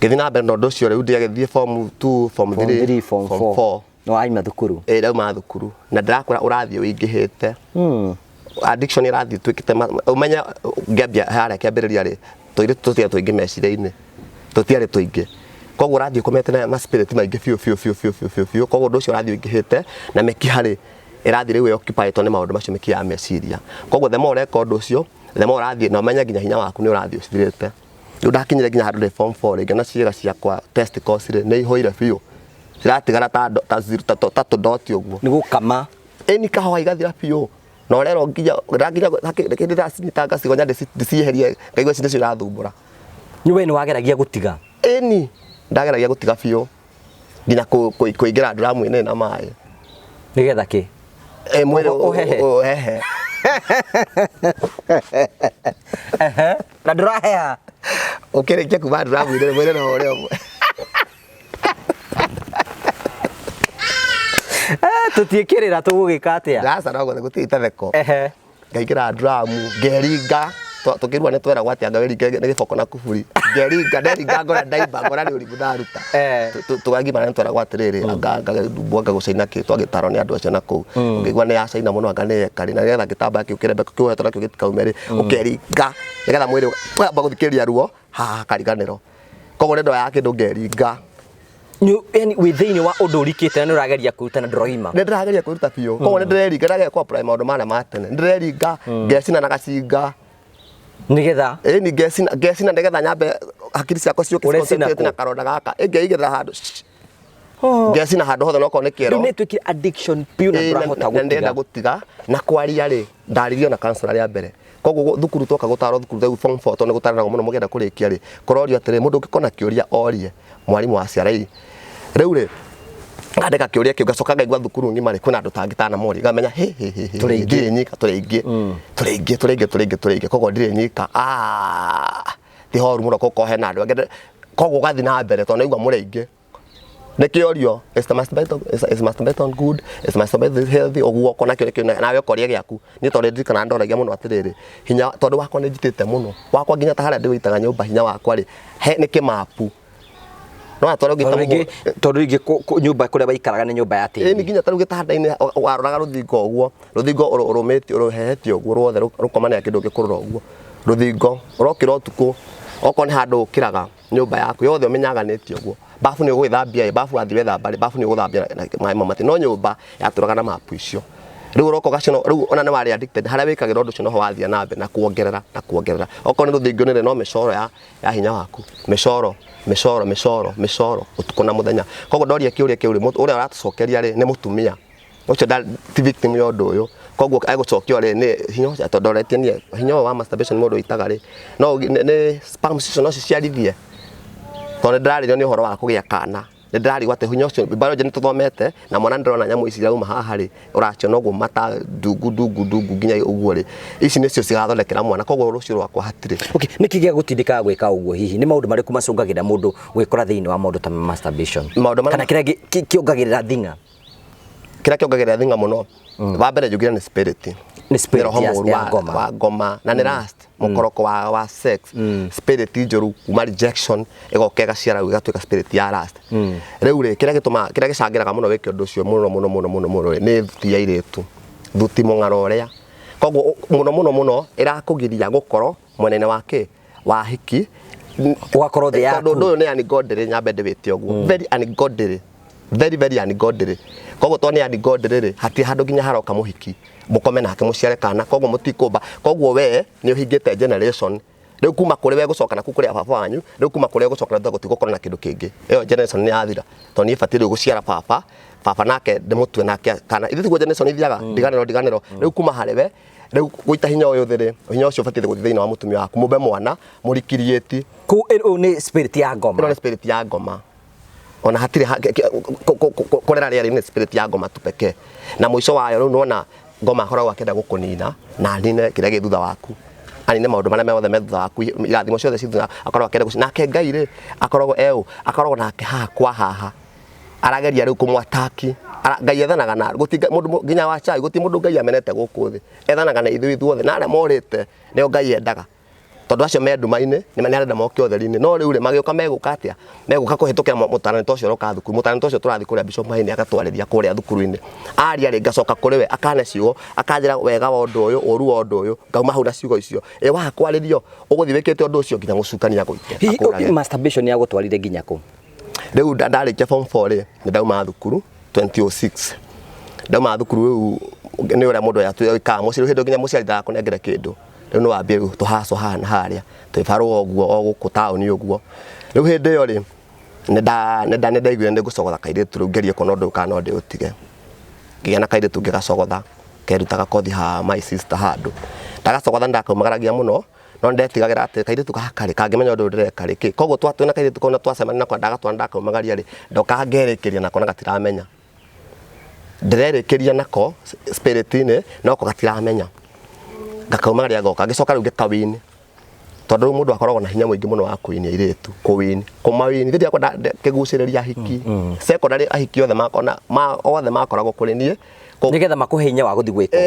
githi na mbere ndo cio riu ndigithie form 2 form 3 form 4 no aima thukuru rau ma thukuru na ndirakora urathie uingihite addiction irathie twikite umenya ngambia haria kiambiriria ri tuiri tutia tuingi meciria-ini tutiari tuingi koguo urathie kumete na spirit maingi fiu koguo ndo cio urathie uingihite na mekihari irathie riu occupied ni maundu macio mekia meciria koguo the more record ucio the more urathie na umenya nginya hinya waku ni urathie ucithirite riu ndakinyire nginya handu form 4 ringi na ciega ciakwa testicles ri ni ihoire fiu ciratigara ta tudoti uguo ni gukama eni kahwa igathira fiu no rero nginya kindi ndacinyitanga cigonya ndicieherie ngaigua cindu cirathumbura ni we ni wageragia gutiga eni ndageragia gutiga fiu nginya kuingira nduramu-ini na mai nigetha ki mwiri uhehe na nduraheha ukirikia kuma nduramu-ini mwiri no uri umwe tutiikirira tugugika atia ndasa no gutita theko ngaingira nduramu ngeringa tukirua ni twera gwati anga weringa ni giboko na kuburi nderinga ngora ndaimba ngora ni urimu ndaruta tugagimana ni twera gwati riri anga ndumbuanga gucaina ki twagitaro ni andu acio na kuu ngigua ni yacaina muno anga ni ekari na getha gitamba kiu kirembe kiuhetwo nakio gitikaumeri ukeringa nigetha mwiri amba guthikiria ruo haha kariganiro koguo ni ndo ya kindu ngeringa yani within wa undu urikite ni urageria kuruta na droima ni ndirageria kuruta piu koguo ni ndireringa ndage kwa prime maundu maria matene ndireringa ngecina na gacinga nigetha ni ngecina nigetha nyambe hakiri ciakwa ciuke concentrate na karonda gaka ingeigira handu ngecina handu hothe noko ni kiero ni twiki addiction piu na ndurahota gutiga ndenda gutiga na kwaria ri ndaririo na counselor ya mbere koguo thukuru toka gutaro thukuru thau form 4 tondu gutarana muno mugenda kurikia ri kurorio atiri mundu ukikona kiuria orie mwarimu wa ciarai riu ri ngandika kiuria kiu gacoka ngaigua thukuru ngima ri kwina andu tangitana mori ngamenya turi nyika turi koguo ndiri nyika ti horu muno koko hena andu koguo gathi na mbere tondu igua muri ingi nekiorio is masturbation good, is masturbation healthy oguo kona kio nawe koria giaku ni to rendi kana ndoragia muno atiriri hinya tondu wakwa ni njitite muno wakwa nginya ta haria ndiwitaga nyumba hinya wakwa ri he ni kimapu no atoro gita tondu ringi nyumba kuria baikaraga ni nyumba ya tiri ni nginya taru gitanda-ini waroraga ruthingo uguo ruthingo urumiti uruhehetio uguo ruothe rukomania kindu gikurura uguo ruthingo urokira utuku oko ni handu ukiraga nyumba yaku yothe umenyaganitio uguo bafu ni ugwithambia bafu athi wethamba bafu ni uguthambia mai mamati no nyumba yaturaga na mapu icio riu uroko gacino riu ona ni wari addicted haria wikagira undu ucio no wathia nambe na kuongerera oko ni ruthingo ni no micoro ya hinya waku micoro utuku na muthenya koguo ndoria kiuria kiuri uria uratucokeria ri ni mutumia ucio ti victim ya undu uyu koguo aigucokio ri ni hinya atondoretie ni hinya wa masturbation mundu itaga ri no ni sperm cicio no ciciarithie tondu ndiraririo ni uhoro wa kugia kana ndirarigwo ati hinya ucio biology ni tuthomete na mwana ndirona nyamu ici rauma haha ri uracio noguo mata dungu nginya uguo ri ici nicio cigathondekera mwana koguo rucio rwakwa hatire okay niki gia gutindika gwika uguo hihi ni maundu mariku macungagira mundu gwikora thiini wa maundu ta masturbation kana kiria kiongagirira thinga muno wa mbere jugira ni spirit ya ngoma na ni last mukoroko wa sex spirit njoru kuma rejection igokega ciara igatuika spirit ya last riu ri kiria gicangiraga muno wiki undu ucio muno ni thuti ya iritu thuti mung'aro uria koguo muno irakugiria gukoro mwenene wake wa hiki ugakorwo thi yaku tondu uyu ni ungodly nyambe ndibite uguo very ungodly koguo to ni ungodly ri hati handu nginya haroka muhiki mukome nake muciare kana koguo mutikumba koguo we ni uhingite generation riu kuma kuri we gucoka na kuri baba wanyu riu kuma kuri gucoka na gutigukora na kindu kingi iyo generation ni yathira to ni fatiri guciara baba nake ndimutwe nake kana ithu tiguo generation ithiaga ndiganiro riu kuma hari we riu guita hinya uyu thiri hinya ucio fatiri guthi thiini wa mutumia waku mumbe mwana murikirieti ku ni spirit ya ngoma ni spirit ya ngoma ona hatire kurera ria ni spirit ya ngoma tu peke na mwisho wayo riu nona ngoma hora wakenda gukunina na nine kiria githutha waku anine maundu maria mothe methutha waku irathimo ciothe cithutha akorwo akenda gucina nake Ngai ri akorwo nake haha arageria riu kumwataki Ngai ethanaga na gutiga mundu nginya wa chai guti mundu Ngai amenete guku thi ethanaga na ithu othe na aria morite nio Ngai endaga tondu acio me nduma-ini ni arenda moke utheri-ini no riu ri magioka meguka atia meguka kuhitukira mutarani tocio roka thukuru mutarani tocio turathi kuria Bishop Maini agatwariria kuria thukuru-ini aria ri ngacoka kuri we akane ciugo akanjira wega wa undu uyu uru wa undu uyu ngauma hau na ciugo icio wakwaririo uguthi wikite undu ucio nginya gucukania guite masturbation ya gutwarire nginya ku riu ndarikia form 4 ri ndauma thukuru 2006 ndauma thukuru riu ni uria mundu yatuika muciru hindu nginya muciari ndakunengera kindu riu no wambie tuhaco hana haria twibaro oguo oguku tauni oguo riu hindi iyo ri ndaiguire ndi gucogotha kairitu riu ngerie kuona undu kana ndi utige nginya na kairitu ngigacogotha kerutaga kothi ha my sister handu ndagacogotha ndakaumagaragia muno no ndetigagira ati kairitu gakari kangimenya undu ndireka ri koguo twatwina kairitu kona twacemania nako ndakaumagaria ri ndoka ngerikiria nako na gatiramenya ndirerikiria nako spirit-ini noko gatiramenya ngakaumagaria goka ngicoka riu ngikawini tondu mundu akoragwo na hinya mwingi muno wa kuinia iritu kumawini thiria kwa kiguciriria hiki secondary ahiki othe makoragwo kuri nie nigetha makuhe hinya wa guthi gwika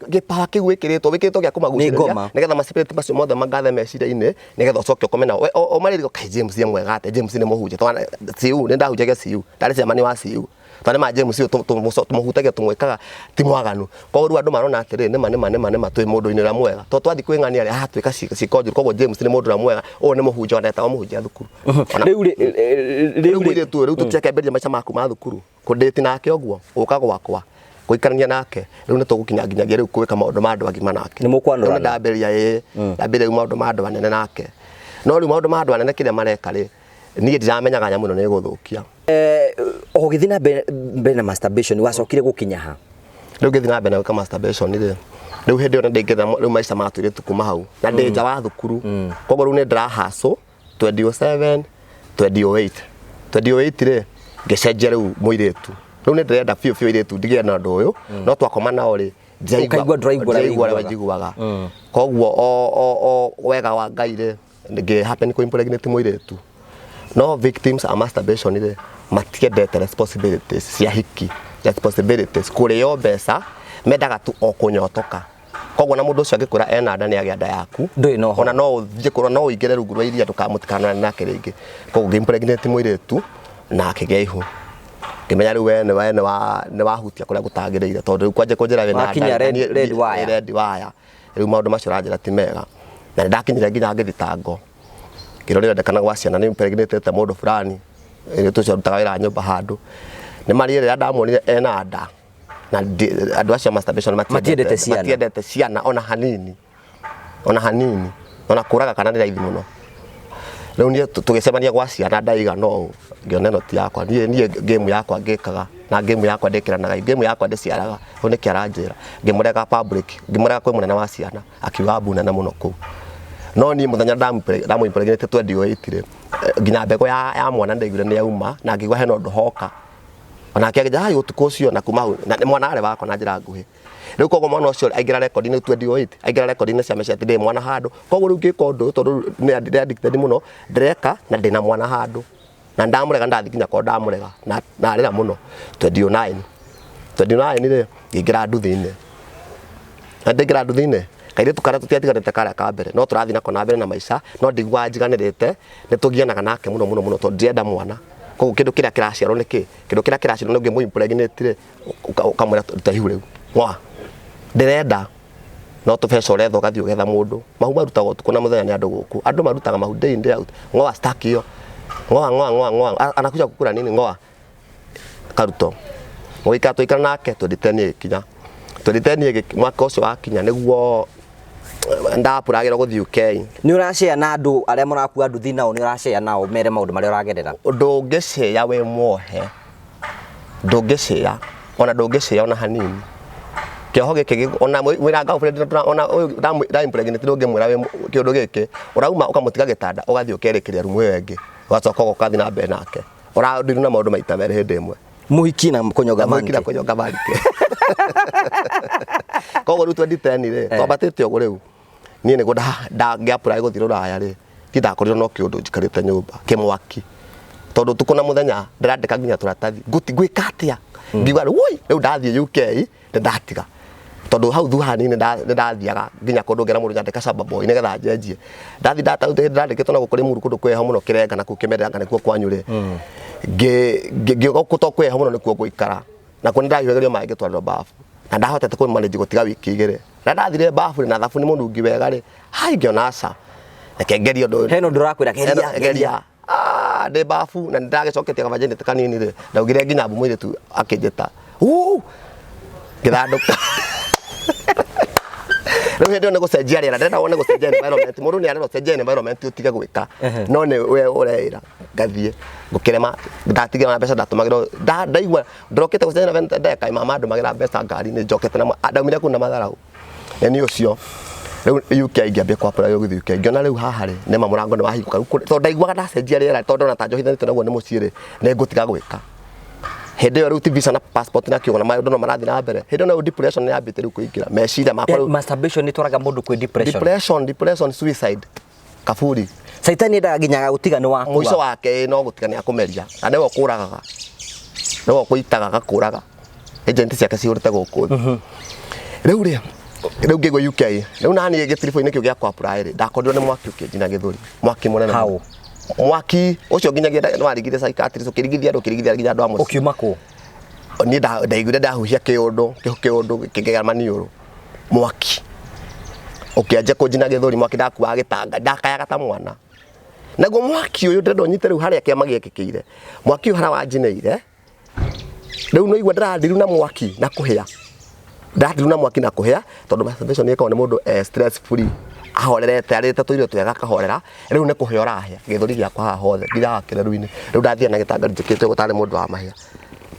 gipawa kigwikiritwo wikiritwo gia kumaguciriria nigetha maspirit macio mothe magathe meciria-ini nigetha ucoke ukomena o maririko kai James ye mwega ate James ni muhunje twana ciu ni ndahunjaga ciu ndari cemani wa ciu twana ma James ciu tumuhutaga tumwikaga ti mwaganu koguo andu marona atiri ni ma twi mundu-ini ra mwega to twathi kwing'ania ri twika cikonjuru koguo James ni mundu ra mwega o ni muhunje ondeta muhunje thukuru riu tucheke mberia maica maku ma thukuru kudate nake oguo uka gwakwa guikarania nake riu ni tugukinya nginyagia riu kuwika maundu ma andu agima nake ni mukwanura ndamberia ndamberia maundu ma andu anene nake no riu maundu ma andu anene kiria mareka ri nie ndiramenyaga nyamu no ni guthukia ugithi na mbere na masturbation wacokire gukinya ha riu ngithi na mbere na masturbation ri riu hindi ona ndingetha riu maica matwire tukuma hau na ndi nja wa thukuru koguo riu ni ndirahaco 2007 2008 ri ngicenjia riu muiritu riu ni ndirenda biu iritu ndigie na ndu uyu no twakoma nao ri njaigua njiguaga koguo o wega wa Ngai ri ngi happen ko impregnate muiritu no victims a masturbation ile matiendete responsibilities cia hiki responsibilities kurio mbeca mendaga tu okunyotoka koguo na mundu ucio angikura ena nda ni agia nda yaku ona no uthie kurwo no uingire rungu rwa iria ndukamutikana nake ringi koguo impregnate mwiritu na akigea ihu kimenya riu we ni wahutia kuria gutagiriire tondu kwanje kunjira we na red wire riu maundu macio ranjira ti mega na ndakinyire nginya ngithitango kirorire ndekana gwa ciana ni impregnate ta mundu fulani ile tucio rutaga wira nyumba handu ni marire rĩa ndamonire ena nda na andu acio masturbation matiendete ciana ona hanini ona kuraga kana ni raithi muno riu ni tugicemania gwa ciana ndaiga no ngiona noti yakwa ni game yakwa ngikaga na game yakwa ndikiranaga game yakwa ndiciaraga one kiaranjira ngimurega public ngimurega kwi munene wa ciana akiwa mbuna na muno ku no ni muthenya ndamu impregnate 28 ri nginya mbego ya mwana ndaigire ni yauma na ngigwa heno ndohoka ona akigja hai utuko ucio na kuma na mwana are bakwa na njira nguhi riu koguo mwana ucio aingira record ni 28 aingira record ni cia mecia ndi mwana handu koguo riu ngika undu tondu ni addicted muno ndireka na ndina mwana handu na ndamurega ndathikinya ko ndamurega na rira muno 29 ri ngingira nduthine na ndingira nduthine kaire tukara tutiatiganite kara ka mbere no turathi nako na mbere na maica no ndigwa njiganirite nitugianaga nake muno tondu ndienda mwana koguo kindu kiria kiraciarwo niki kindu kiria kiraciarwo no ngimu impregnate ri ukamwira tutahiu riu ngwa ndirenda no tufeca uretha ugathii ugetha mundu mahu marutagwo tuko na muthenya ni andu guku andu marutaga mahu day in day out ngwa stack iyo ngwa anakuja kukura nini ngwa karuto ngoika tuikara nake tuditenie kinya tuditenie mwaka ucio wakinya niguo ndapuragira guthii UK ni urashare na andu aria murakua nduthi nao ni urashare nao mere maundu maria uragerera ndungicea we muohe ndungicea ona hanini kioho giki ona mwira girlfriend ona da impregnate ndoge mwira we kiundu giki urauma ukamutiga gitanda ugathii ukerekeria rumu wengi wacoka ukathi na mbe nake urandiru na maundu maita mere hindi imwe muhiki na kunyonga manke koguo riu 2010 ri twambatite ugu riu nie ni ngiapply guthii ruraya ri tithakorirwo no kiundu njikarite nyumba kimwaki tondu tukuna muthenya ndirandika nginya turatathi gwika atia ngigwa woi riu ndathie UK ndatiga tondu hau thuhani ni ndathiaga nginya kundu ngera mundu nyandika sababu ine getha njenjie ndathi ndataute ndandikitwo na gukuri muru kundu kweha muno kirenga na kukimeranga nikuo kwanyure ngiokuto kweha muno nikuo guikara na kuni ndahigerio maingi twaro bafu na ndahotete ku manage gutiga wiki igire na ndathire bafu na thafu ni mundu ngi wega ri hai ngionasa ekengerio ndo heno ndurakwira geria de bafu na ndagicokete ka virginity kanini ri ndaugire nginya mwire tu akinjeta ngithanduka riu hindi one gucenjia riera ndenda wone gucenjia environment mundu ni arenda gucenjia environment utige gwika no ni we ureira ngathie ngukirema ndatigira mbeca ndatumagira ndaigwa ndorokete gucenjia na ndeka mama andu magira mbeca ngari ni njokete na ndaumire kuna matharau ni ucio riu UK ngiambia kwa pura yo guthii UK ngiona riu haha ri ni mamurango ni wahinguka tondu ndaigwaga ndacenjia riera tondu na tanjohithanite naguo ni mucii ri ni ngutiga gwika hindi yo riu visa na passport na kiona maundu no marathi na mbere hindi no depression ni yambite riu kuingira meciria makwa riu masturbation ni turaga mundu kwi depression suicide kafuri saitani ndaga nginyaga gutiga ni wakwa muico wake no gutiga ni akumeria na niwe kuragaga niwe kuitaga gakuraga agent ciake ciurite guku riu ngigwa UK riu nani gitirifo-ini kio giakwa apply ri ndakorirwo ni mwaki ukinjina githuri mwaki munene hau mwaki ucio nginyagia nwarigire psychiatrist ukirigithia nginya andu amuci ukiuma ku ni ndaiguire ndahuhia kiundu kingega maniuru mwaki ukianja kunjina githuri mwaki ndakuaga gitanga ndakayaga ta mwana naguo mwaki uyu ndendo nyite riu haria kiama gikikiire mwaki hara wanjineire riu no igwa ndarathiru na mwaki na kuhia ndathiru na mwaki na kuhia tondu masturbation ni ikawa ni mundu stress free ahorerete arite tuirio twega kahorera riu ne kuhia urahia githuri giakwa haha hothe nginya hakireru-ini riu ndathia na gitanga njikite gutari mundu wa mahia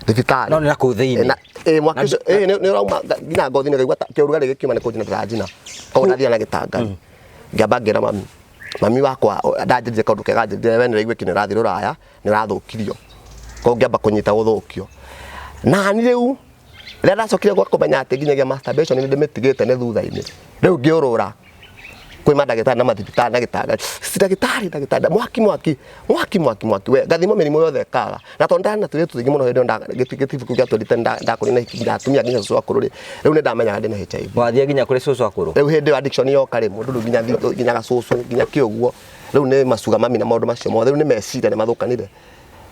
thibitari no ni naku thiini mwaki ni urauma nginya ngothi ni ngaigua kiurugari gikiuma ni kunjina ndirajina koguo ndathia na gitanga ngiamba ngira mami wakwa ndanjirire kaundu kega njirire we niraigue kindu rathi ruraya ni rathukirio koguo ngiamba kunyita guthukio na ni riu rira ndacokire gwa kumenya ati nginyagia masturbation ni ndimitigite ni thutha-ini riu ngiurura kwĩ mandagĩtarĩ na mathibitari ndagĩtarĩ mwaki we gathimo mĩrimũ yothe kaga na tondũ ndana tũrĩ tũingĩ mũno hĩndĩ gĩtibu kĩu gĩatũrĩte ndakũrĩ na hiki atumia nginya cũcũ akũrũ rĩ rĩu nĩ ndamenyaga ndĩ na HIV wathiĩ nginya kũrĩ cũcũ akũrũ rĩu hĩndĩ addiction yoka rĩ mũndũ nginya gacũcũ nginya kĩũguo rĩu nĩ macuga mami na maũndũ macio mothe rĩu nĩ meciria nĩ mathũkanire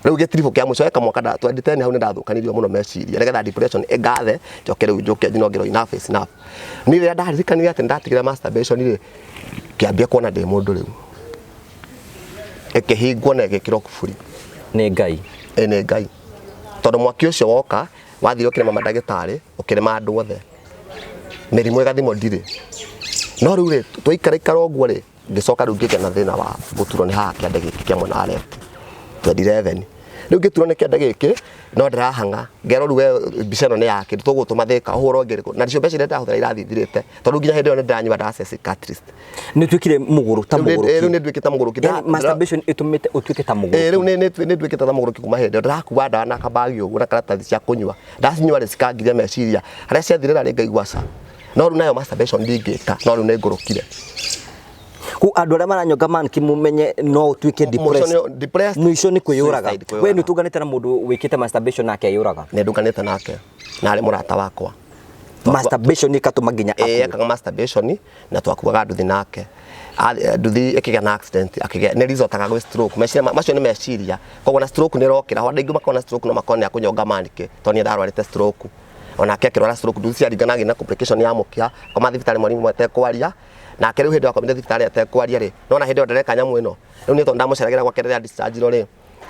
rĩu gĩtiribũ kĩa mũico eka mwaka 2010 hau nĩ ndathũkanirio mũno meciria nĩgetha depression ĩgathe njoke rĩu njoke njinogero enough is enough niĩ rĩrĩa ndaririkanire atĩ ndatigire masturbation rĩ kĩambia kuona ndĩ mũndũ rĩu ĩkĩhingwo na ĩgĩkĩrwo kuburi nĩ Ngai nĩ Ngai tondũ mwaki ũcio woka wathire ũkĩrema mandagĩtarĩ ũkĩrema andũ othe mĩrimũ ĩgathimwo ndirĩ no rĩu rĩ twaikara ũguo rĩ ngĩcoka rĩu ngĩgĩa na thĩna wa gũturwo nĩ haha kĩande gĩkĩ kĩa mwena wa left 2011 rĩu ngĩturwo nĩ kĩande gĩkĩ no ndĩrahanga ngero rĩu we mbica ĩno nĩ yake tũgũtũma thĩka ũhũro ngĩrĩkũ na nicio mbeca iria ndahũthĩra irathithirĩte tondũ nginya hĩndĩ ĩyo nĩ ndĩranyua ndawa cia psychiatrist nĩ twĩkire mũgũrũ ta mũgũrũ rĩu nĩ ndwĩkĩte ta mũgũrũ masturbation ĩtũmĩte ũtuĩke ta mũgũrũ rĩu nĩ ndwĩkĩte ta mũgũrũ kuma hĩndĩ ĩyo ndĩrakuua ndawa na kabagi ũguo na karatathi cia kũnyua ndacinyua rĩ cikangiria meciria harĩa ciathirĩra rĩ ngaigua ca no rĩu nayo masturbation ndingĩka no rĩu nĩ ngũrũkire ku andũ arĩa maranyonga manki mumenye no ũtuĩke depressed mwisho nĩ kwĩyũraga we nĩ ũtuganĩte na mũndũ wĩkĩte masturbation nake eyũraga nĩ nduganĩte nake na arĩ mũrata wakwa masturbation ĩkatũma nginya ekaga masturbation na twakuaga nduthi nake nduthi ĩkĩgĩa na accident akĩgĩa nĩ rizotaga gwĩ stroke meciria macio nĩ meciria koguo na stroke nĩ rokĩra hwa ndaingĩ makona stroke no makona ya kũnyonga manki tondũ nĩ ndarwarĩte stroke ona akĩrwara stroke nduthi ciaringanaga na complication ya mũkiha kwa mathibitarĩ mwarimũ mwete kwaria na kĩrĩu hĩndĩ wakwa thibitarĩ atekwaria rĩ no na hĩndĩ ndareka nyamũ ĩno rĩu nĩ tondũ ndamuceragĩra gwake rĩrĩa discharge rĩ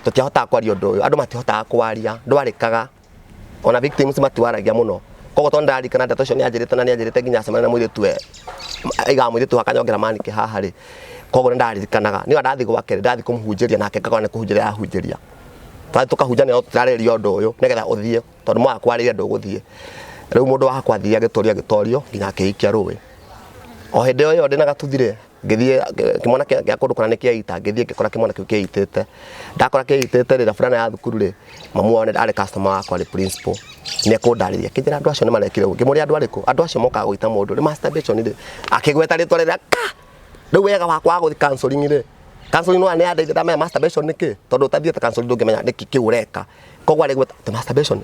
tũtiahotaga kwaria ũndũ ũyũ andũ matihotaga kwaria ndwarĩkaga ona victims matiwaragia mũno koguo tondũ ndarikana ndeto icio nĩanjĩrĩte nginya acemania na mũirĩtu we aigaga mũirĩtu akanyongera manike haha rĩ koguo nĩ ndaririkanaga nĩ ndathiĩ gwake ndathiĩ kũmũhunjĩria nake ngakora nĩ kũhunjĩria ahunjĩria twathi tũkahunjania no tũtarĩria ũndũ ũyũ nĩgetha ũthiĩ tondũ mwaga kwarĩria ndũgũthiĩ rĩu mũndũ wakwa athiĩ agĩtorio nginya akĩhikia rũĩ o hĩndĩ ĩyo ndĩna gatuthire ngĩthiĩ kĩmwana gĩa kũndũ kũrĩa nĩ kĩaita ngĩthiĩ ngĩkora kĩmwana kĩu kĩitĩte ndakora kĩitĩte rĩrĩa fulana ya thukuru rĩ mamu wao arĩ customer wakwa arĩ principal nĩ kũndarĩria kĩnjĩra andũ acio nĩ marekire ũguo ngĩmũria andũ arĩkũ andũ acio mokaga gũita mũndũ nĩ masturbation rĩ akĩgweta rĩtwa rĩrĩa rĩu wega wakwa wa gũthiĩ counseling rĩ counseling no anĩandeithia ndamenya masturbation nĩkĩ tondũ ũtathiĩte counseling ndũngĩmenya nĩkĩ kĩu ũreka koguo arĩ gweta masturbation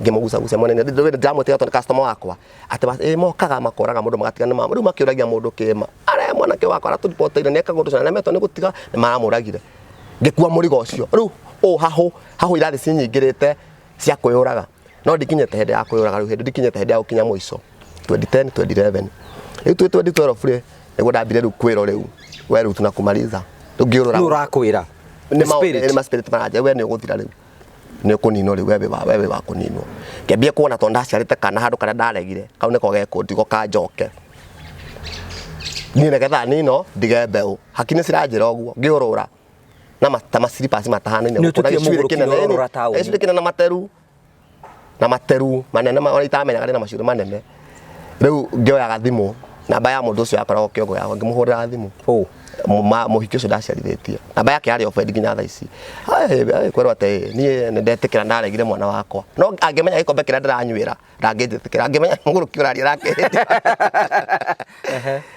ngĩmũgucagucia mwena rĩu ndamwĩtĩga tondũ customer wakwa atĩ mokaga makoraga mũndũ magatigana na rĩu makĩũragia mũndũ kĩma arĩa mwanake wakwa aratũripoteire nĩ ekaga ũndũ ũcio na metwo nĩ gũtiga nĩ maramũragire ngĩkua mũrigo ũcio rĩu hahũ irathi cinyingĩrĩte cia kwĩyũraga no ndikinyĩte hĩndĩ ya kwĩyũraga rĩu hĩndĩ ndikinyĩte hĩndĩ ya gũkinya mũico 2010 2011 rĩu 2012 rĩ nĩguo ndambire rĩu kwĩrwo rĩu we rĩu tunakumaliza ngĩũrũra ũrakwĩra nĩ ma spirit maranja we nĩ ũgũthira rĩu nĩ kũninwo rĩu wewe wa kũninwo ngĩambia kuona tondũ ndaciarĩte kana handũ karĩa ndaregire kau nĩko gekũndigo kanjoke niĩ nĩgetha nino ndige mbeũ hakiri ciranjĩra ũguo ngĩũrũra na slippers matahanaine gũkũra na materu manene ona itamenyaga rĩ na maciũrĩ manene rĩu ngĩoyaga thimũ namba ya mũndũ ũcio yakoragwo kĩongo yakwa ngĩmũhũrĩra thimũ mũhiki ũcio ndaciarithĩtie namba yake yarĩ offend nginya thaa ici kwĩrwo atĩ niĩ nĩ ndetĩkĩra ndaregire mwana wakwa no angĩmenya gĩkombe kĩrĩa ndĩranyuĩra ndangĩnjĩtĩkĩra angĩmenya mũgũrũki ũraria rakĩhĩtia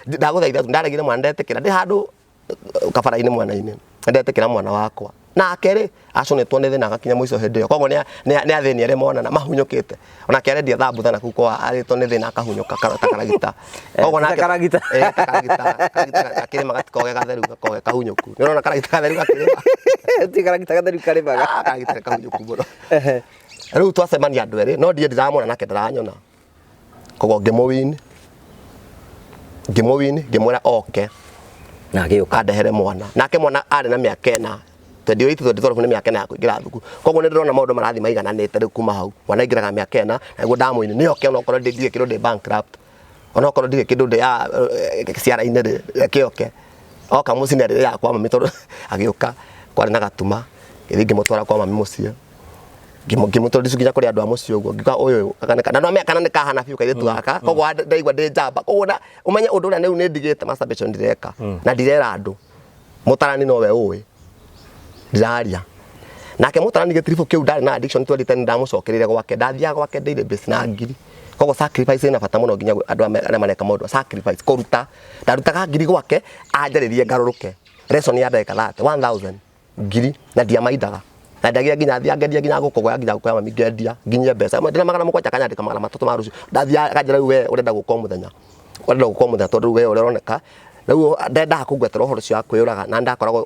ndagũthaitha ndaregire mwana ndetĩkĩra ndĩ handũ kabara-inĩ mwena-inĩ ndetĩkĩra mwana wakwa nake rĩ aconetwo nĩ thĩna agakinya mũico hĩndĩ ĩyo koguo nĩ athĩni arĩ monana mahunyũkĩte onake arendia thambutha na kũu kwa arĩtwo nĩ thĩna akahunyũka ta karagita koguo nake karagita akĩrĩma gatikoge gatheru gakoge kahunyũku nĩ ũrona karagita gatheru gakĩrĩma ti karagita gatheru karĩmaga karagita kahunyũku mũno rĩu twacemania andũ erĩ no ndiĩ ndiramona nake ndaranyona koguo ngĩmũwini ngĩmwĩra oke na agĩũka andehere mwana nake mwana arĩ na mĩaka 4 2012 nĩ mĩaka ya kũingĩra thukuru koguo nĩ ndĩrona maũndũ marathi maigananĩte rĩu kuma hau mwana aingĩraga mĩaka 4 naguo ndamũini nĩ oke onokorwo ndirĩ kĩndũ ndĩ bankrupt onokorwo ndirĩ kĩndũ ndĩ ciara-inĩ kĩoke oka mũciĩ rĩrĩa yakwa mami tondũ agĩũka kwarĩ na gatuma gĩthiĩ ngĩmũtwara kwa mami mũciĩ ngĩmũtwarithia nginya kũrĩ andũ a mũciĩ ũguo ngĩuga ũyũ na no mĩaka nĩ kahana biũ kairĩtu gaka koguo ndaigua ndĩ njamba koguo ũmenye ũndũ ũrĩa rĩu nĩ ndigĩte masturbation ndireka na ndirera andũ mũtarani nowe ũĩ ndiraria nake mũtarani gĩtiribũ kĩu ndarĩ na addiction 2010 ndamũcokereire gwake ndathiaga gwake daily base na ngiri kogo sacrifice ina bata muno nginya andu arĩa mareka maũndũ sacrifice kũruta ndarutaga ngiri gwake anjarĩrie ngaruruke lesson ya ndeka 1000 ngiri na ndiamaidaga na ndagia nginya thiangeria nginya gukogoya nginya gukoya mami ngendia nginya mbeca ndina magana mũgwanja kanyandĩka magana matatũ ma rũciũ ndathia kanjĩra we ũrenda gũkoma mũthenya tondũ we ũroneka rĩu ndenda kũgwetera ũhoro ũcio wa kwĩyũraga na ndakoragwo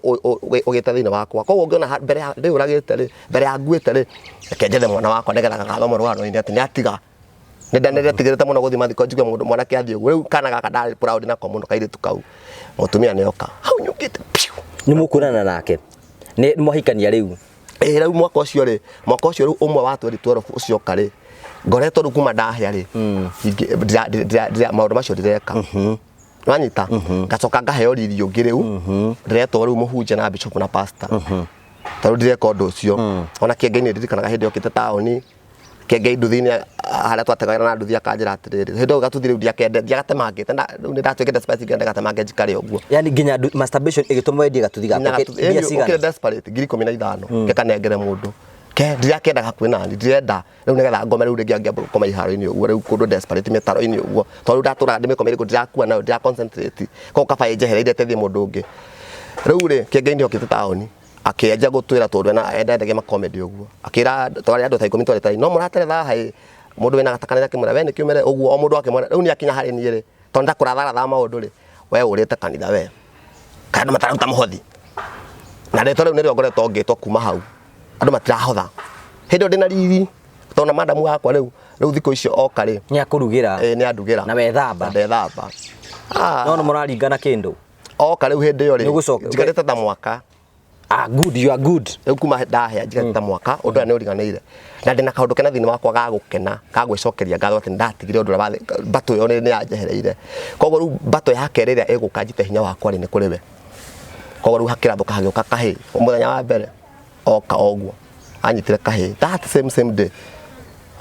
ũgĩte thĩinĩ wakwa koguo ngĩona mbere ya ndĩyũragĩte rĩ mbere ya nguĩte rĩ reke njethe mwana wakwa nĩgetha gathoma rũgano-inĩ atĩ nĩatiga nĩndatigĩrĩte mũno gũthiĩ mathiko njigue mũndũ mwanake athiĩ ũguo rĩu kana gaka ndarĩ proud nako mũno kairĩtu kau mũtumia nĩoka hau nyũkĩte nĩ mũkuonana nake nĩ mwahikania rĩu rĩu mwaka ũcio rĩu ũmwe wa 2012 ũcio karĩ ngoretwo rĩu kuma ndahĩa rĩ maũndũ macio ndireka wanyita ngacoka ngaheo riri ũngĩ rĩu ndiretwo rĩu mũhunjia na bishop na pastor tondũ ndireka ũndũ ũcio ona kĩengei-inĩ ndirikanaga hĩndĩ yokĩte taũni kĩengei nduthi-inĩ harĩa twategagĩra na nduthi akanjĩra atĩrĩrĩ hĩndĩ ĩyo gatuthi rĩu ndiagatemangĩte na rĩu nĩndatuĩkĩte spice ngenda gatemange njikare ũguo yani nginya masturbation ĩgĩtũma wendie gatuthi gako ũkĩre desperate 15,000 kekanengere mũndũ ndirakĩendaga kwĩnani ndirenda rĩu nĩgetha ngome rĩu rĩngĩ angĩamba gũkoma iharo-inĩ ũguo rĩu kũndũ desperate mĩtaro-inĩ ũguo tondũ ndatũraga ndĩmĩkome rĩkũ ndirakua nayo ndiraconcentrate koguo kaba njehereire tethie mũndũ ũngĩ rĩu rĩ kĩengei nĩokĩte taũni akĩenja gũtwĩra tondũ endaga makomedi ũguo akĩra twarĩ andũ ta 10 twarĩ tari no mũratere thaha mũndũ wĩna gatakanĩra kĩmwĩra we nĩkĩumere ũguo o mũndũ akĩmwĩra rĩu nĩakinya harĩ niĩ rĩ tondũ ndakũratharatha maũndũ rĩ we ũrĩte kanitha we kana matararuta mũhothi na rĩtwa rĩu nĩrĩo ngoretwo ngĩtwo kuma hau andũ matirahotha hĩndĩ ndĩna riri tondũ madamu wakwa rĩu thikũ icio oka rĩ nĩakũrugĩra nĩandugĩra na wethamba no mũraringana kĩndũ oka rĩu hĩndĩ ĩyo rĩ njikarĩte ta mwaka good you are good rĩu kuma ndahĩa njikarĩte ta mwaka ũndũ ũyũ nĩũriganĩire na ndĩna kaũndũ kena thĩinĩ wakwa ga gũkena ga gwĩcokeria ngatho atĩ ndatigire ũndũ ũrĩa mbatũ ĩyo nĩyanjehereire koguo rĩu mbatũ ya kerĩ ĩrĩa ĩgũka njite hinya wakwa rĩ nĩ kũrĩ we koguo rĩu hakĩratho kahagĩũka kahĩ mũthenya wa mbere oka oguo anyitire kahĩ that same day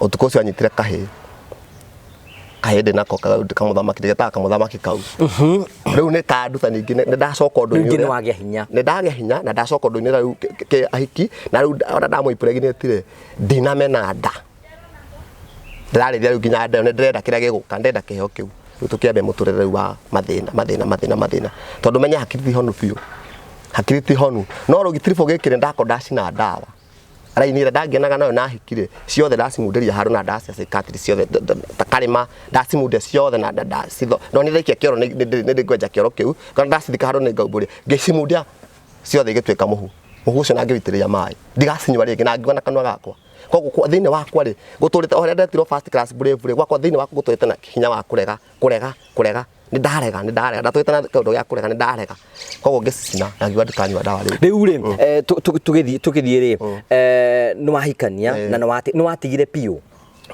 ũtukũ ũcio anyitire kahĩ ndĩ nako kamũthamaki ndĩgetaga kamũthamaki kau rĩu nĩ kanduta ningĩ nĩndacoka ũndũ-inĩ nĩndagĩa hinya na ndacoka ũndũ-inĩ rĩu ahiki na rĩu ona ndamũimpregnate rĩ ndinamena nda ndĩrarĩria rĩu nginya nda nĩndĩrenda kĩrĩa gĩgũka ndĩrenda kĩheo kĩu rĩu tũkĩambia mũtũrĩre rĩu wa mathĩna tondũ menye hakiri ti honu biũ hakiri ti honu no rũgitiribo gĩkĩ nĩndako ndacina ndawa raini ĩrĩa ndangĩonaga nayo nahikire ciothe ndacimundĩria harũ na ndacia cikatiri ciothe takarĩma ndacimundia ciothe na ndacitho no nĩndaikia kĩoro nĩndĩkwenja kĩoro kĩu kana ndacithika harũ nĩngaumbũria ngĩcimundia ciothe igĩtuĩka mũhu ũcio nangĩwitĩrĩria maĩ ndigacinyua rĩngĩ na ngĩona kanua gakwa koguo thĩinĩ wakwa rĩ gũtũrĩte o ũrĩa ndetirwo first class brave rĩ gwakwa thĩinĩ wakwa gũtũrĩte na hinya wa kũrega nĩndarega ndatũrĩte na kaũndũ gĩa kũrega nĩndarega koguo ngĩcicina na ngiuga ndikanyua ndawa rĩu rĩ tũgĩthiĩ rĩ nĩwahikania na nĩwatigire piũ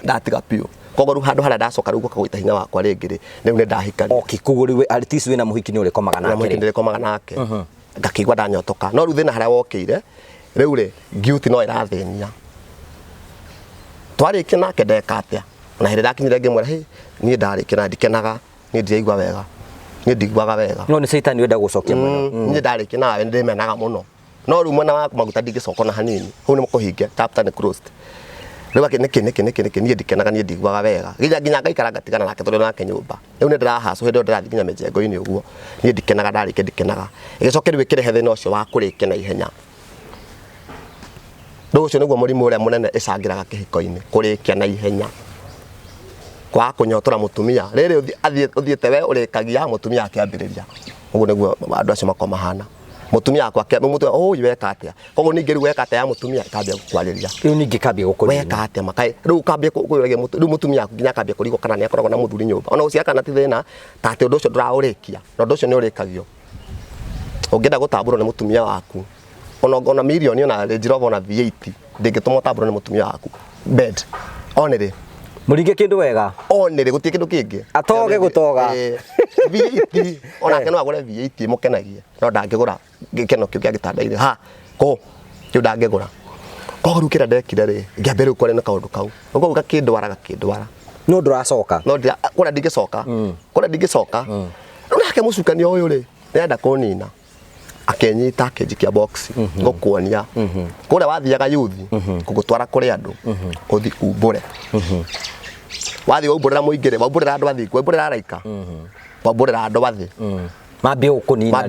ndatiga piũ koguo rĩu handũ harĩa ndacoka rĩu gũka gũita hinya wakwa rĩngĩ rĩ rĩu nĩndahikania koguo rĩu at least wĩna mũhiki nĩũrĩkomaga nake ngakĩigua ndanyotoka no rĩu thĩna harĩa wokĩire rĩu rĩ guilty no ĩrathĩnia twarĩkia nake ndeka atĩa na hĩndĩ ndakinyire ngĩmwĩra niĩ ndarĩkia na ndikenaga niĩ ndiraigua wega niĩ ndiguaga wega no nĩ caitani wenda gũcokia mũno niĩ ndarĩkia nawe nĩndĩmenaga mũno no rĩu mwena wa maguta ndingĩcoka na hanini hau nĩ mũkũhinge chapter nĩ closed rĩu nĩkĩ niĩ ndikenaga niĩ ndiguaga wega nginya ngaikara ngatigana nake tondũ nake nyũmba rĩu nĩndĩrahacwo hĩndĩ ĩyo ndĩrathiĩ nginya mĩjengo-inĩ ũguo niĩ ndikenaga ndarĩkia ndikenaga ĩgĩcoke rĩu ĩkĩrehe thĩna ũcio wa kũrĩkia na ihenya rĩu ũcio nĩguo mũrimũ ũrĩa mũnene ĩcangĩraga kĩhiko-inĩ kũrĩkia na ihenya kwa kũnyotora mũtumia rĩrĩ ũthiĩte we ũrĩkagia mũtumia akĩambĩrĩria ũguo nĩguo andũ acio makoma mahana mũtumia akwa mũtumia ũyũ weka atĩa koguo ningĩ rĩu weka atĩa ya mũtumia akambia kwarĩria rĩu ningĩ kambia gũkũrĩria weka atĩa makai rĩu kambia kũrĩria rĩu mũtumia nginya akambia kũrigwo kana nĩakoragwo na mũthuri nyũmba ona gũciara kana ti thĩna ta atĩ ũndũ ũcio ndũraũrĩkia na ũndũ ũcio nĩũrĩkagio ũngĩenda gũtambũrwo nĩ mũtumia waku ona mirioni ona Range Rover ona V8 ndĩngĩtũma ũtambũrwo nĩ mũtumia waku bed onere mũringe kĩndũ wega onere gũtirĩ kĩndũ kĩngĩ atoge gũtoga V8 onake no agũre V8 ĩmũkenagie no ndangĩgũra gĩkeno kĩu kĩa gĩtanda-inĩ kĩu ndangĩgũra koguo rĩu kĩrĩa ndekire rĩ ngĩambia rĩu kwarĩ na kaũndũ kau ũguo gakĩndwara no ndũracoka no kũrĩa ndingĩcoka rĩu nake mũcukania ũyũ rĩ nĩenda kũnina akenyita akĩnjikia box gũkuonia kũrĩa wathiaga yuthi gũgũtwara kũrĩ andũ ũthi umbũre wathi waumbũrĩra mũingĩre waumbũrĩra andũ athi waumbũrĩra araika waumbũrĩra andũ athi mambie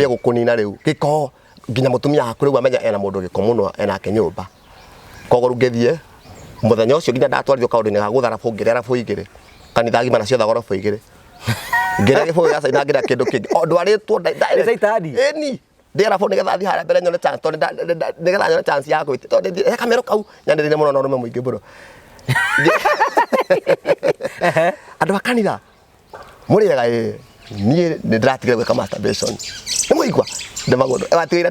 gũkũnina rĩu gĩko nginya mũtumia waku rĩu amenya ena mũndũ gĩko mũno enake nyũmba koguo rĩu ngĩthiĩ mũthenya ũcio nginya ndatwarithio kaũndũ-inĩ ga gũthara ngĩrĩa arabu igĩrĩ kanitha ngima nacio thagoroba igĩrĩ ngĩrĩa gĩbũyũ gĩa caina ngĩrĩa kĩndũ kĩngĩ ndwarĩtwo ĩni ndĩ arabu nĩgetha thiĩ harĩa mbere nyone chance tondũ nĩgetha nyone chance ya gwĩtia tondũ kamero kau nyanĩrĩire mũno na ũrũme mũingĩ mũno andũ a kanitha mũrĩega niĩ nĩndĩratigire gwĩka masturbation nĩ mũigua ndĩmagũndũ watigĩire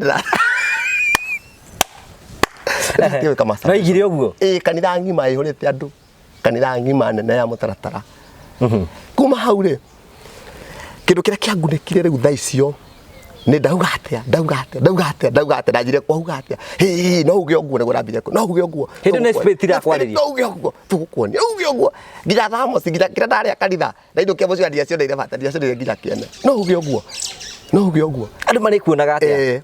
gwĩka masturbation waigire ũguo kanitha ngima ĩhũrĩte andũ kanitha ngima nene ya mũtaratara kuma hau rĩ kĩndũ kĩrĩa kĩangunĩkire rĩu thaa icio nĩ ndauga atĩa ndanjire kuuga atĩa no uge ũguo nĩguo ndambire no uge ũguo hĩndĩ nĩ space ira kwarĩria no uge ũguo tũgũkuonia uge ũguo nginya thamos nginya kĩrĩa ndarĩa kanitha na indo kĩambo cia cio ndeire bata ndia cio nginya kĩene no uge ũguo andũ marĩkuonaga atĩa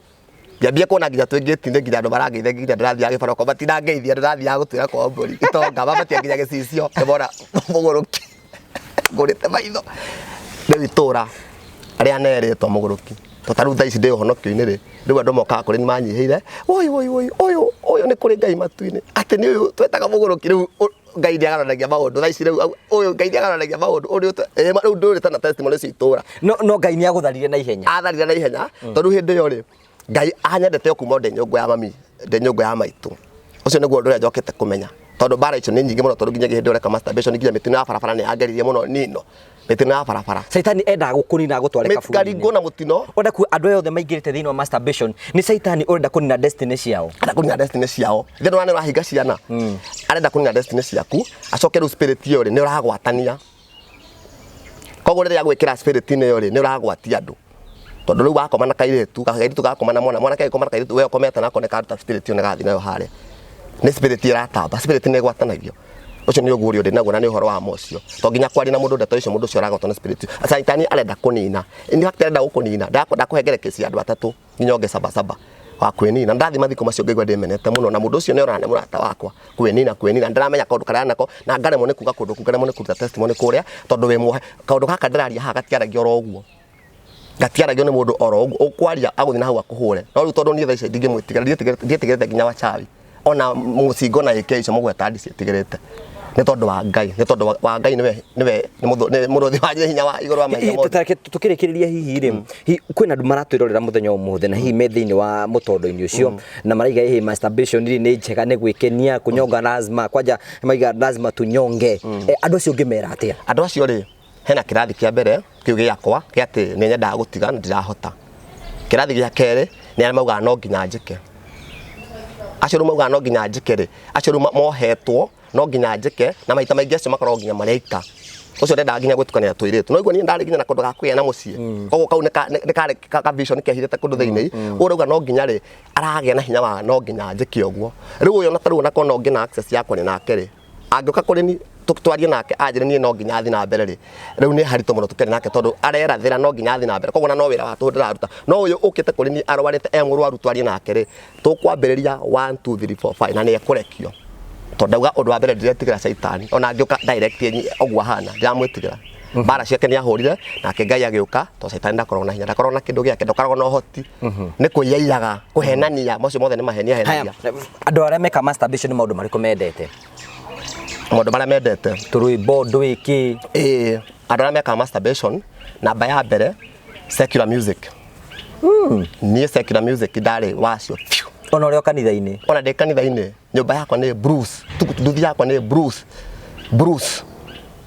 ngĩambia kuona nginya twĩngĩtinde nginya andũ marangeithia nginya ndĩrathiaga gĩbaroko matinangeithia ndĩrathiaga gũtuĩra kwa mbũri itonga mabatia nginya gĩcicio ndĩmona mũgũrũki ngũrĩte maitho rĩu itũra arĩa nerĩtwo mũgũrũki tondũ thaa ici ndĩ ũhonokio-inĩ rĩ rĩu andũ mokaga kũrĩ nĩ manyihĩire ũyũ nĩ kũrĩ Ngai matu-inĩ atĩ nĩ ũyũ twetaga mũgũrũki rĩu Ngai ndiagaranagia maũndũ thaa ici rĩu ũyũ Ngai ndiagaranagia maũndũ rĩu ndũrĩte na testimony icio itũra no Ngai nĩ agũtharire na ihenya atharire na ihenya tondũ hĩndĩ ĩyo rĩ Ngai anyendete kuma ndĩ nyũngũ ya mami ndĩ nyũngũ ya maitũ ũcio nĩguo ũndũ ũrĩa njokete kũmenya tondũ bara icio nĩ nyingĩ mũno tondũ nginya hĩndĩ ũreka masturbation nginya mĩtino ya barabara nĩ yangeririe mũno nino mĩtino ya barabara Saitani endaga gũkũnina gũtware kaburi ngaringwo na mũtino onda ku andũ othe maingĩrĩte thĩinĩ wa masturbation nĩ Saitani ũrenda kũnina destiny ciao thĩinĩ wa nĩ ũrahinga ciana arenda kũnina destiny ciaku acoke rĩu spirit ĩyo rĩ nĩ ũragwatania koguo rĩrĩa gwĩkĩra spirit ĩyo rĩ nĩ ũragwatia andũ tondũ rĩu wakoma na kairĩtu gakoma na mwana kaigoma na kairĩtu we ũkomete nako nĩ karuta spirit ĩyo nĩ gathi nayo harĩa nĩ spirit ĩratamba spirit nĩ ĩgwatanagio ũcio nĩ ũguũrio ndĩ naguo na nĩ ũhoro wa mocio to nginya kwaria na mũndũ ndeto icio mũndũ ũcio aragotwo nĩ spirit Saitani arenda kũnina in fact arenda gũkũnina ndakũhengerekeci andũ atatũ nginya onge sabasaba wa kwĩnina ndathi mathiko macio ngaigua ndĩmenete mũno na mũndũ ũcio nĩ orana mũrata wakwa kwĩnina ndĩramenya kaũndũ karĩa nako na ngaremwo nĩ kuga kũndũ ngaremwo nĩ kũruta testimony kũrĩa tondũ we muohe kaũndũ gaka ndĩraria haha gatiaragio oro ũguo gatiaragio nĩ mũndũ oro ũguo ũkwaria agũthiĩ na hau akũhũre no rĩu tondũ niĩ thaa ici ndingĩmwĩtigĩra ndiĩtigĩrĩte nginya wachawi ona mũcingo na ĩke icio mũgweta ndiciĩtigĩrĩte nĩ tondũ wa Ngai nĩ tondũ wa Ngai nĩwe mũrũthi wa hinya wa igũrũ wa maitho mothe tũkĩrĩkĩrĩria hihi rĩ kwĩna andũ maratwĩrorera mũthenya ũmũthĩ na hihi me thĩinĩ wa mũtondo-inĩ ũcio na maraiga hihi masturbation nĩ njega nĩ gwĩkenia kunyonga lazima kwanja maiga lazima tunyonge andũ acio ũngĩmera atĩa andũ acio rĩ hena kĩrathi kĩa mbere kĩu gĩakwa kĩ atĩ nĩ nyendaga gũtiga na ndirahota kĩrathi gĩa kerĩ nĩ arĩa maugaga no nginya njĩke acio rĩu maugaga no nginya njĩke rĩ acio rĩu mohetwo no nginya njĩke na maita maingĩ acio makoragwo nginya mareika ũcio ndendaga nginya gwĩtukania tũirĩtu no igua niĩ ndarĩ nginya na kũndũ ga kũgĩa na mũciĩ koguo kau nĩ karĩ ka vision kehithĩte kũndũ thĩinĩ ũrauga no nginya rĩ aragĩa na hinya wa no nginya njĩke ũguo rĩu ũyũ na tarĩu onako no ngĩna access yakwa nĩ nake rĩ angĩũka kũrĩ ni twarie nake anjĩre niĩ no nginya thiĩ na mbere rĩ rĩu nĩ haritũ mũno tũkĩrĩ nake tondũ arerathĩra no nginya thiĩ na mbere koguo na no wĩra wa tũhũ ndĩraruta no ũyũ ũkĩte kũrĩ ni arwarĩte mũrwaru twarie nake rĩ tũkwambĩrĩria 1 2 3 4 5 na nĩ ekũrekio tondũ ndauga ũndũ wa mbere ndiretigĩra Saitani ona angĩũka direct ũguo hana ndiramwĩtigĩra bara ciake nĩ ahũrire nake Ngai agĩũka tondũ Saitani ndakoragwo na hinya ndakoragwo na kĩndũ gĩake ndakoragwo na ũhoti nĩ kwĩyairaga kũhenania macio mothe nĩ mahenia henagia andũ arĩa meka masturbation nĩ maũndũ marĩkũ mendete maũndũ marĩa mendete tũrwĩmbo ndwĩki andũ arĩa meka masturbation namba ya mbere secular music niĩ secular music ndarĩ wacio ona ũrĩ kanitha-inĩ ona ndĩ kanitha-inĩ nyũmba yakwa nĩ Bruce nduthi yakwa nĩ Bruce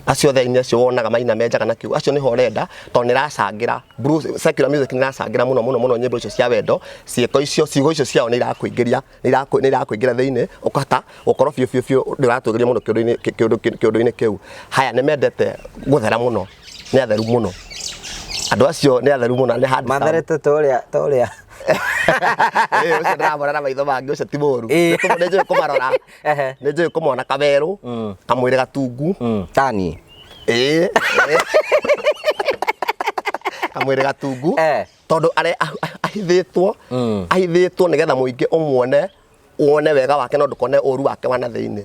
acio thainĩ acio wonaga maina menjaga na kiugo acio niho renda tondũ nĩracangĩra Bruce secular music nĩracangĩra mũno nyĩmbo icio cia wendo ciĩko icio ciugo icio ciao nĩirakũingĩria thĩinĩ ũkahota gũkorwo biũ ndĩratũgĩria mũno kĩũndũ-inĩ kĩu haya nĩmendete gũthera mũno nĩ atheru mũno andũ acio nĩ atheru mũno nĩ handũ matherete ta ũrĩa ũcio ndĩramona na maitho mangĩ ũcio ti mũru nĩnjũĩ kũmarora nĩnjũĩ kũmona kawerũ kamwĩrĩ gatungu tani kamwĩrĩ gatungu tondũ ahithĩtwo nĩgetha mũingĩ wone wega wake no ndũkone ũru wake wa na thĩinĩ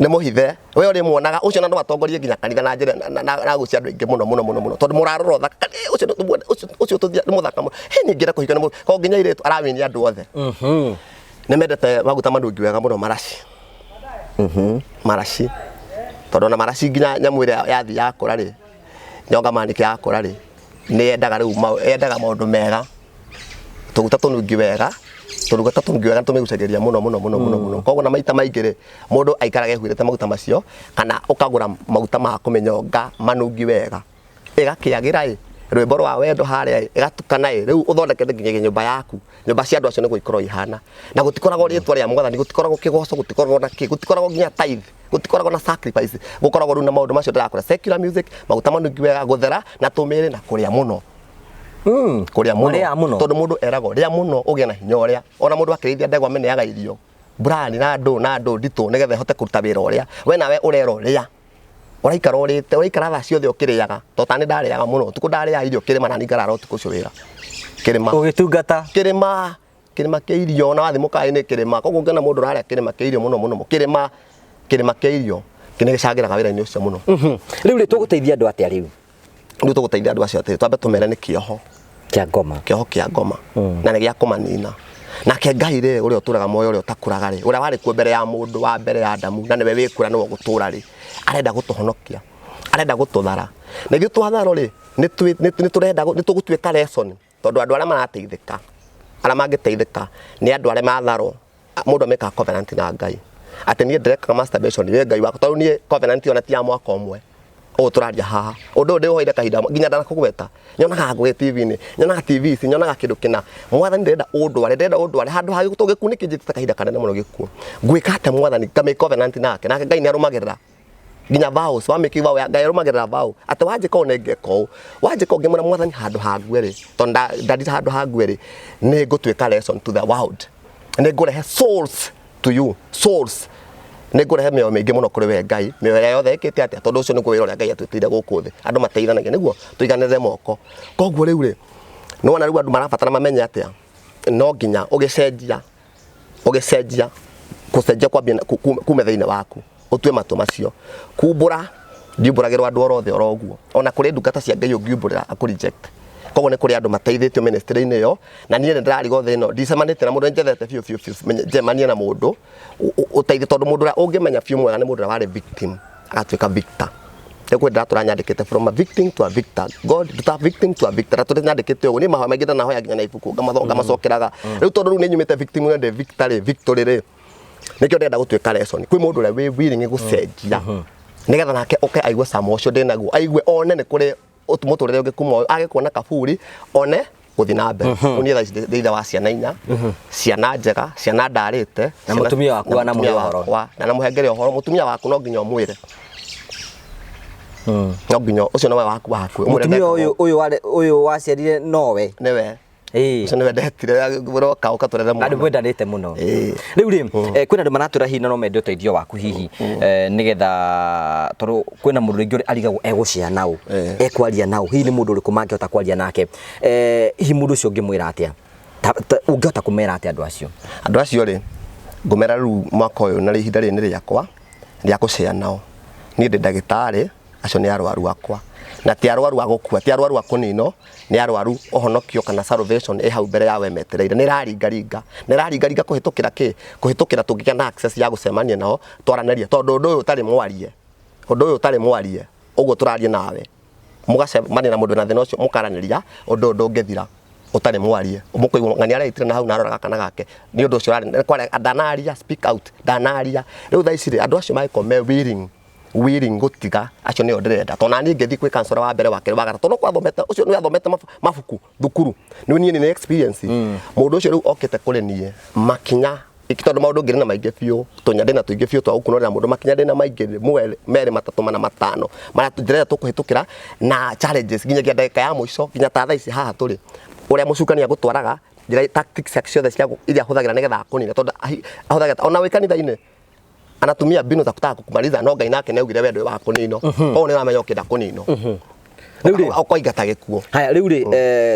nä må hithe we å rä muonaga å cio na ndå atongorie nginya kanitha na njä na gå cia andå aingä må no tondå må rarora thaka å cio nä må thaka nä ngä ra kå hika ko nginya irä tu arawä ni andå othe nä mendete maguta manungi wega må no maraci maraci tondå na maraci nginya nyamå ä rä a yathi yakå ra rä nyonga manä kä yakå ra rä nä yendaga rä u yendaga maå ndå mega tå guta tå nungi wega turuga tatu ngiwega tumigucagiria muno koguo na maita maingĩ rĩ mundu aikaraga ehuirite maguta macio kana ukagura maguta ma kumenyonga manungi wega igakiagira ĩ rwimbo rwa wendo haria igatukana ĩ riu uthondekete nginya nyumba yaku nyumba cia andu acio niguo ikorwo ihana na gutikoragwo ritwa ria mwathani gutikoragwo kigoco gutikoragwo na ki gutikoragwo nginya tithe gutikoragwo na sacrifice gukoragwo ru na maundu macio ndirakora secular music maguta manungi wega guthera na tumiri na kuria muno kuria muno tondu mundu erago ria muno ugie na hinya uria ona mundu akirithia ndegwa meneaga irio brani na ndu nditu nigetha hote kuruta wira uria we nawe urero ria uraikara urite uraikara tha ciothe ukiriaga to tani ndariaga muno tuku ndaria irio kirima na ningara tuku cio wira kirima ugitungata kirima ke irio na wathi mukai-ini kirima koguo ngena mundu raria kirima ke irio muno kirima ke irio kine gicagiraga wira-ini ucio muno riu ri tuguteithia andu atia riu ndu tuguteithia andu acio atia twambe tumere ni kioho kia ngoma na nä gä a kå manina nake Ngai rä å rä a å tå raga moyo å rä a å takåraga rä å rä a warä kuo mbere ya må ndå wa mbere ya Adamu na nä we wä kå ra nä we gå tå ra rä arenda gå tå honokia arenda gå tå thara na ithuĩ twatharwo rĩ nä tå gå tuä ka lesson tondå andå arä a marateithä ka arä a mangä teithä ka nä andå arä a matharwo må ndå amä kaga covenant na Ngai atä niä ndärekaga masturbation nä Ngai wakwa tondå niä covenant ona ti ya mwaka ũmwe o turaria haha undu ndi hoire kahinda nginya ndana kugweta nyonaga ngwe TV-ini nyonaga TV ici nyonaga kindu kina mwathani ndenda undu ari handu hagi tugikunĩkĩnjĩte kahinda kanene mũno gĩkuũ ngwĩka atĩa mwathani ngamĩ covenant nake Ngai nĩarũmagĩrĩra nginya vows wa mĩki vow Ngai arũmagĩrĩra vow atĩ wanjĩka ũũ nĩngeka ũũ wanjĩka ũngĩmwĩra mwathani handũ hangwe rĩ tondũ ndarire handũ hangwe rĩ nĩ ngũtuĩka lesson to the world nĩ ngũrehe souls to you souls nä ngå rehe mä oyo mä ingä må no kå rä we Ngai mä oyo yothe ä kä te atä tondå å cio nä guo wä ra å rä a Ngai atwä tä ire gå kå thä andå mateithanagia nä guo tå iganä moko koguo rä u rä nä wona rä u andå marabatara mamenye atä a no nginya å gä cenjia kwambia kume thä inä waku å tue matå macio kumbå ra ndiumbå ragä rwo andå orothe oroguo ona kå rä ndungata cia Ngai å ngiumbå rä ra akå reject koguo nä kå rä andå mateithĩtio ministry-inä ĩyo na niĩ nĩ ndĩrarigo thĩ ĩno ndicemanĩtie na mũndũ njethete biũ njemanie na mũndũ ũteithie tondũ mũndũ ũrĩa ũngĩmenya biũ mwega nĩ mũndũ ũrĩa warĩ victim agatuĩka victor rĩu ndĩratũra nyandĩkĩte from a victim to a victor God to a victim to a victor na tũrĩ nyandĩkĩte ũguo niĩ mahoya maingĩ ndanahoya nginya na ibuku ngamacokeraga rĩu tondũ rĩu nĩ nyumĩte victim na ndĩ victory rĩ nĩkĩo ndĩrenda gũtuĩka lesson kwĩ mũndũ ũrĩa wĩ willing gũcenjia nĩgetha nake oke aigue cama ũcio ndĩ naguo aigue one nĩ kũrĩ muturire ungi kuma age kuona kaburi one guthi na mbere unie tha thitha wa ciana inya ciana njega ciana ndarite na mutumia waku na muhe uhoro na muhengere uhoro mutumia waku no nginya umwire no nginya ucio no waku mutumia uyu waciarire nowe newe ucio niwe ndetire guroka ukaturere muno andu mwendanite muno riu ri kwina andu maratwira hihi no mende uteithio waku hihi nigetha toru kwina mundu ringi arigagwo egucia nau ekwaria nau hihi ni mundu uriku mangihota kwaria nake hihi mundu ucio ngimwira atia ungihota kumera atia andu acio ri ngumera riu mwaka uyu na ihinda ri ni riakwa ria gucia nao ni ndi ndagitari acio ni arwaru akwa na ti arwaru agukua ti arwaru akunino ni arwaru ohonokio kana salvation hau mbere yawe metereire ni raringa kuhitukira tungigia na access ya gucemania nao twaranaria tondu undu uyu utari mwarie uguo turarie nawe mugacemania na mundu na thina ucio mukaraniria undu ungithira utari mwarie mukuigwa ngani araitire na hau na aroraga kana gake ni undu ucio ndanaria speak out ndanaria riu tha ici andu acio maikome willing gutiga acio ni ndirenda tona ni ngethi kwi kansora wa mbere wa kere wa gatatu no kwathomete ucio ni athomete mabuku thukuru ni ni experience mundu ucio riu okete kuri nie makinya ikitondu maundu ngiri na maingi biu tunya ndina tuingi biu twa gukunorera mundu makinya ndina maingi mere matatu mana matano mara tundirera tukuhitukira na challenges nginyagia ndagika ya muico nginya ta thaa ici haha turi uria mucukania gutwaraga njira tactics ciothe cia iria huthagira nigetha akunina tondu ahuthagira ona wi kanitha-ini anatumia mbinu za kutaka kukumaliza no Ngai nake neugire wendo wa kunino o ni ramenya ukenda kunino ukoingata gikuo. Haya riu ri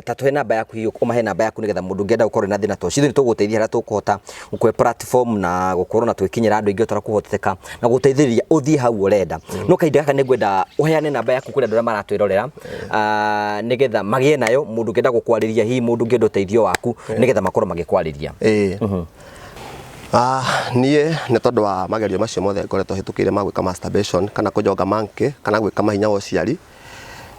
ta tuhe namba yaku hiyo umahe namba yaku nigetha mundu ngenda gukorwo na thina to cithi tuguteithia haria tukuhota ukwe platform na gukorwo na twikinyira andu ingi utara kuhoteka na guteithiriria uthie hau urenda no kainde gaka ningwenda uheane namba yaku kuri andu aria maratwirorera nigetha magie nayo mundu ngenda gukwariria hi mundu ngenda uteithio waku nigetha makorwo magikwariria. Nie nä tondå wa magerio macio mothe ngoretwo hĩtũkĩire ma gwĩka masturbation kana kũnjonga manke kana gwĩka mahinya wa ũciari,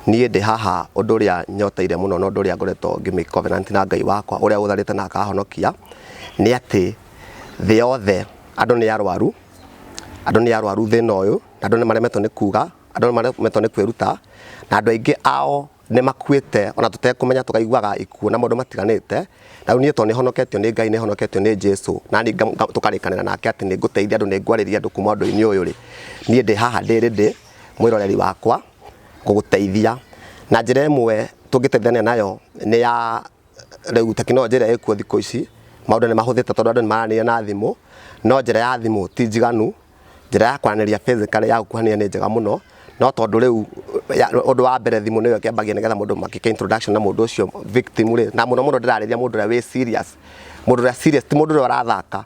niĩ ndĩ haha ũndũ ũrĩa nyoteire mũno na ũndũ ũrĩa ngoretwo ngĩmake covenant na Ngai wakwa ũrĩa ũtharĩte na akahonokia nĩ atĩ thĩ yothe andũ nĩ arwaru thĩna ũyũ na andũ nĩ maremetwo nĩ kuga, andũ nĩ maremetwo nĩ kwĩruta na andũ aingĩ ao nĩ makuĩte ona tũtekũmenya tũkaiguaga ikuũ na maũndũ matiganĩte. Na niĩ to nĩ honoketio nĩ Ngai, nĩ honoketio nĩ Jesu na nĩ tũkarĩkanĩra nake atĩ nĩ ngũteithia andũ, nĩ ngwarĩria andũ kuma ũndũ-inĩ ũyũ rĩ, niĩ ndĩ haha ndĩ mwĩroreri wakwa gũgũteithia na njĩra ĩmwe tũngĩteithania nayo nĩ ya rĩu tekinoronjĩ ĩrĩa ĩkuo thikũ ici. Maũndũ nĩ mahũthĩte tondũ andũ nĩ maranĩria na thimũ, no njĩra ya thimũ ti njiganu, njĩra ya kwaranĩria physically ya gũkuhanĩrĩria nĩ njega mũno, no tondũ rĩu ũndũ wa mbere thimũ nĩyo kĩambagia nĩgetha mũndũ makĩka introduction na mũndũ ũcio victim rĩ, na mũno ndĩrarĩria mũndũ ũrĩa wĩ serious, mũndũ ũrĩa serious ti mũndũ ũrĩa ũrathaka.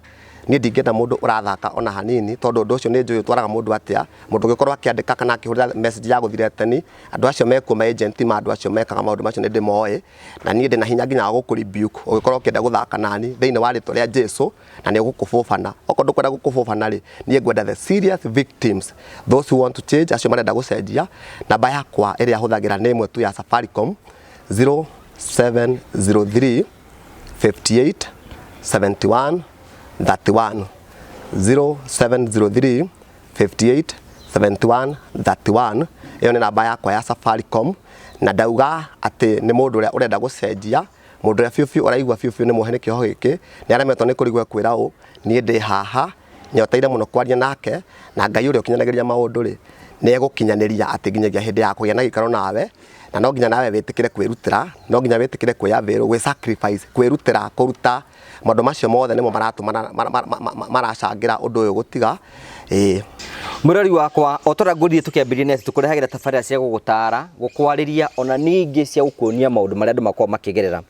Niĩ ndingĩenda mũndũ ũrathaka ona hanini tondũ ũndũ ũcio nĩ njũĩ ũtwaraga mũndũ atĩa, mũndũ ũngĩkorwo akĩandĩka kana akĩhũrĩra message ya gũthira teni, andũ acio mekuo ma agent ma andũ acio mekaga maũndũ macio nĩ ndĩmoĩ na niĩ ndĩna hinya nginya wa gũkũrebuke ũngĩkorwo ũkĩenda gũthaka nani thĩinĩ wa rĩtwa rĩa Jesu na nĩ ũgũkũbũbana. Okorwo ndũkwenda gũkũbũbana rĩ, niĩ ngwenda the serious victims, those who want to change, acio marenda gũcenjia. Namba yakwa ĩrĩa hũthagĩra nĩ ĩmwe tu ya Safaricom 0703 58 71 31 0703 58 71 31. Iyo nĩ namba yakwa ya Safaricom na ndauga atĩ nĩ mũndũ ũrĩa ũrenda gũcenjia, mũndũ ũrĩa biũ ũraigua biũ nĩ muohe nĩ kĩoho gĩkĩ nĩ aremetwo nĩ kũrigwo kwĩra ũ, niĩ ndĩ haha nyoteire mũno kwaria nake na Ngai ũrĩa ũkinyanagĩria maũndũ rĩ, nĩ egũkinyanĩria atĩ nginyagia hĩndĩ ya kũgĩa na gĩikaro nawe, na no nginya nawe wĩtĩkĩre kwĩrutĩra, no nginya wĩtĩkĩre kwĩyavĩrwo, gwĩ sacrifice, kwĩrutĩra, kũruta maũndũ macio mothe nĩmo maratũma maracangĩra ũndũ ũyũ gũtiga. Mũrori wakwa otora ngũthie tũkĩambĩrĩria nĩ atĩ tũkũrehagĩra tabarĩra cia gũgũtara, gũkwarĩria ona ningĩ cia gũkuonia maũndũ marĩa andũ makoragwo makĩgerera.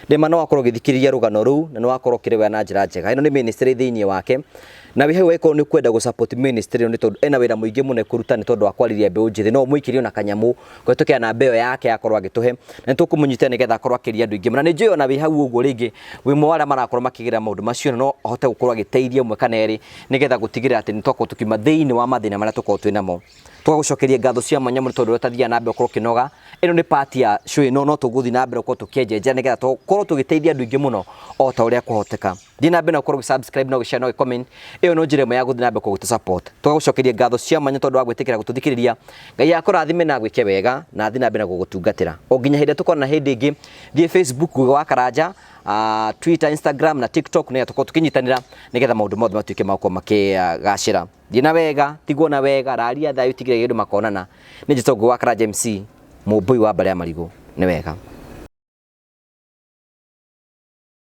Ndema no wakorwo ũgĩthikĩrĩria rũgano rũu na nĩ wakorwo ũkĩrĩoya na njĩra njega. Ĩno nĩ ministry thĩinĩ wake na wĩ hau ĩkorwo nĩ kwenda gũ support ministry nĩ tondũ ena wĩra mũingĩ mũno kũruta nĩ tondũ wa kwarĩria mbeũ njĩthĩ, no mũikĩrio na kanyamũ kũhetũkĩra namba ĩyo yake akorwo agĩtũhe na nĩtũkũmũnyita nĩgetha akorwo akĩria andũ aingĩ. Na nĩ njũĩ ona wĩ hau ũguo rĩngĩ wĩ mwe arĩa marakorwo makĩgerera maũndũ macio no ahote gũkorwo agĩteithia ũmwe kana erĩ nĩgetha gũtigĩrĩra atĩ nĩ twakorwo tũkiuma thĩinĩ wa mathĩna marĩa tũkoragwo twĩ namo. Tũgagũcokeria ngatho cia mwanya mũno tondũ ũtathiaga na mbere ũkorwo ũkĩnoga. Ĩno nĩ part ya show ĩno no tũgũthiĩ na mbere ũkorwo tũkĩenjenja nĩgetha tũkorwo tũgĩteithia andũ aingĩ mũno o ta ũrĩa kũhoteka. Thiĩ na mbere na ũkorwo ũgĩ-subscribe na ũgĩ-share na ũgĩ-comment. Ĩyo no njĩra ĩmwe ya gũthiĩ na mbere gũtũ support. Tũgagũcokeria ngatho cia mwanya tondũ wa gwĩtĩkĩra gũtũthikĩrĩria. Ngai akũrathime na gwĩke wega na thiĩ na mbere na gũgũtungatĩra. O nginya hĩndĩ tũkorwo na hĩndĩ ĩngĩ, thiĩ Facebook wa Karanja, Twitter, Instagram na TikTok nĩgetha tũkorwo tũkĩnyitanĩra nĩgetha maũndũ mothe matuĩke ma gũkorwo makĩgacĩra. Thiĩ na wega, tigwo na wega, raria thayũ, tigĩrĩra andũ makonana. Nĩ njĩtagwo wa Karanja MC, mũmbui wa Mbale ya Marigũ. Nĩ wega.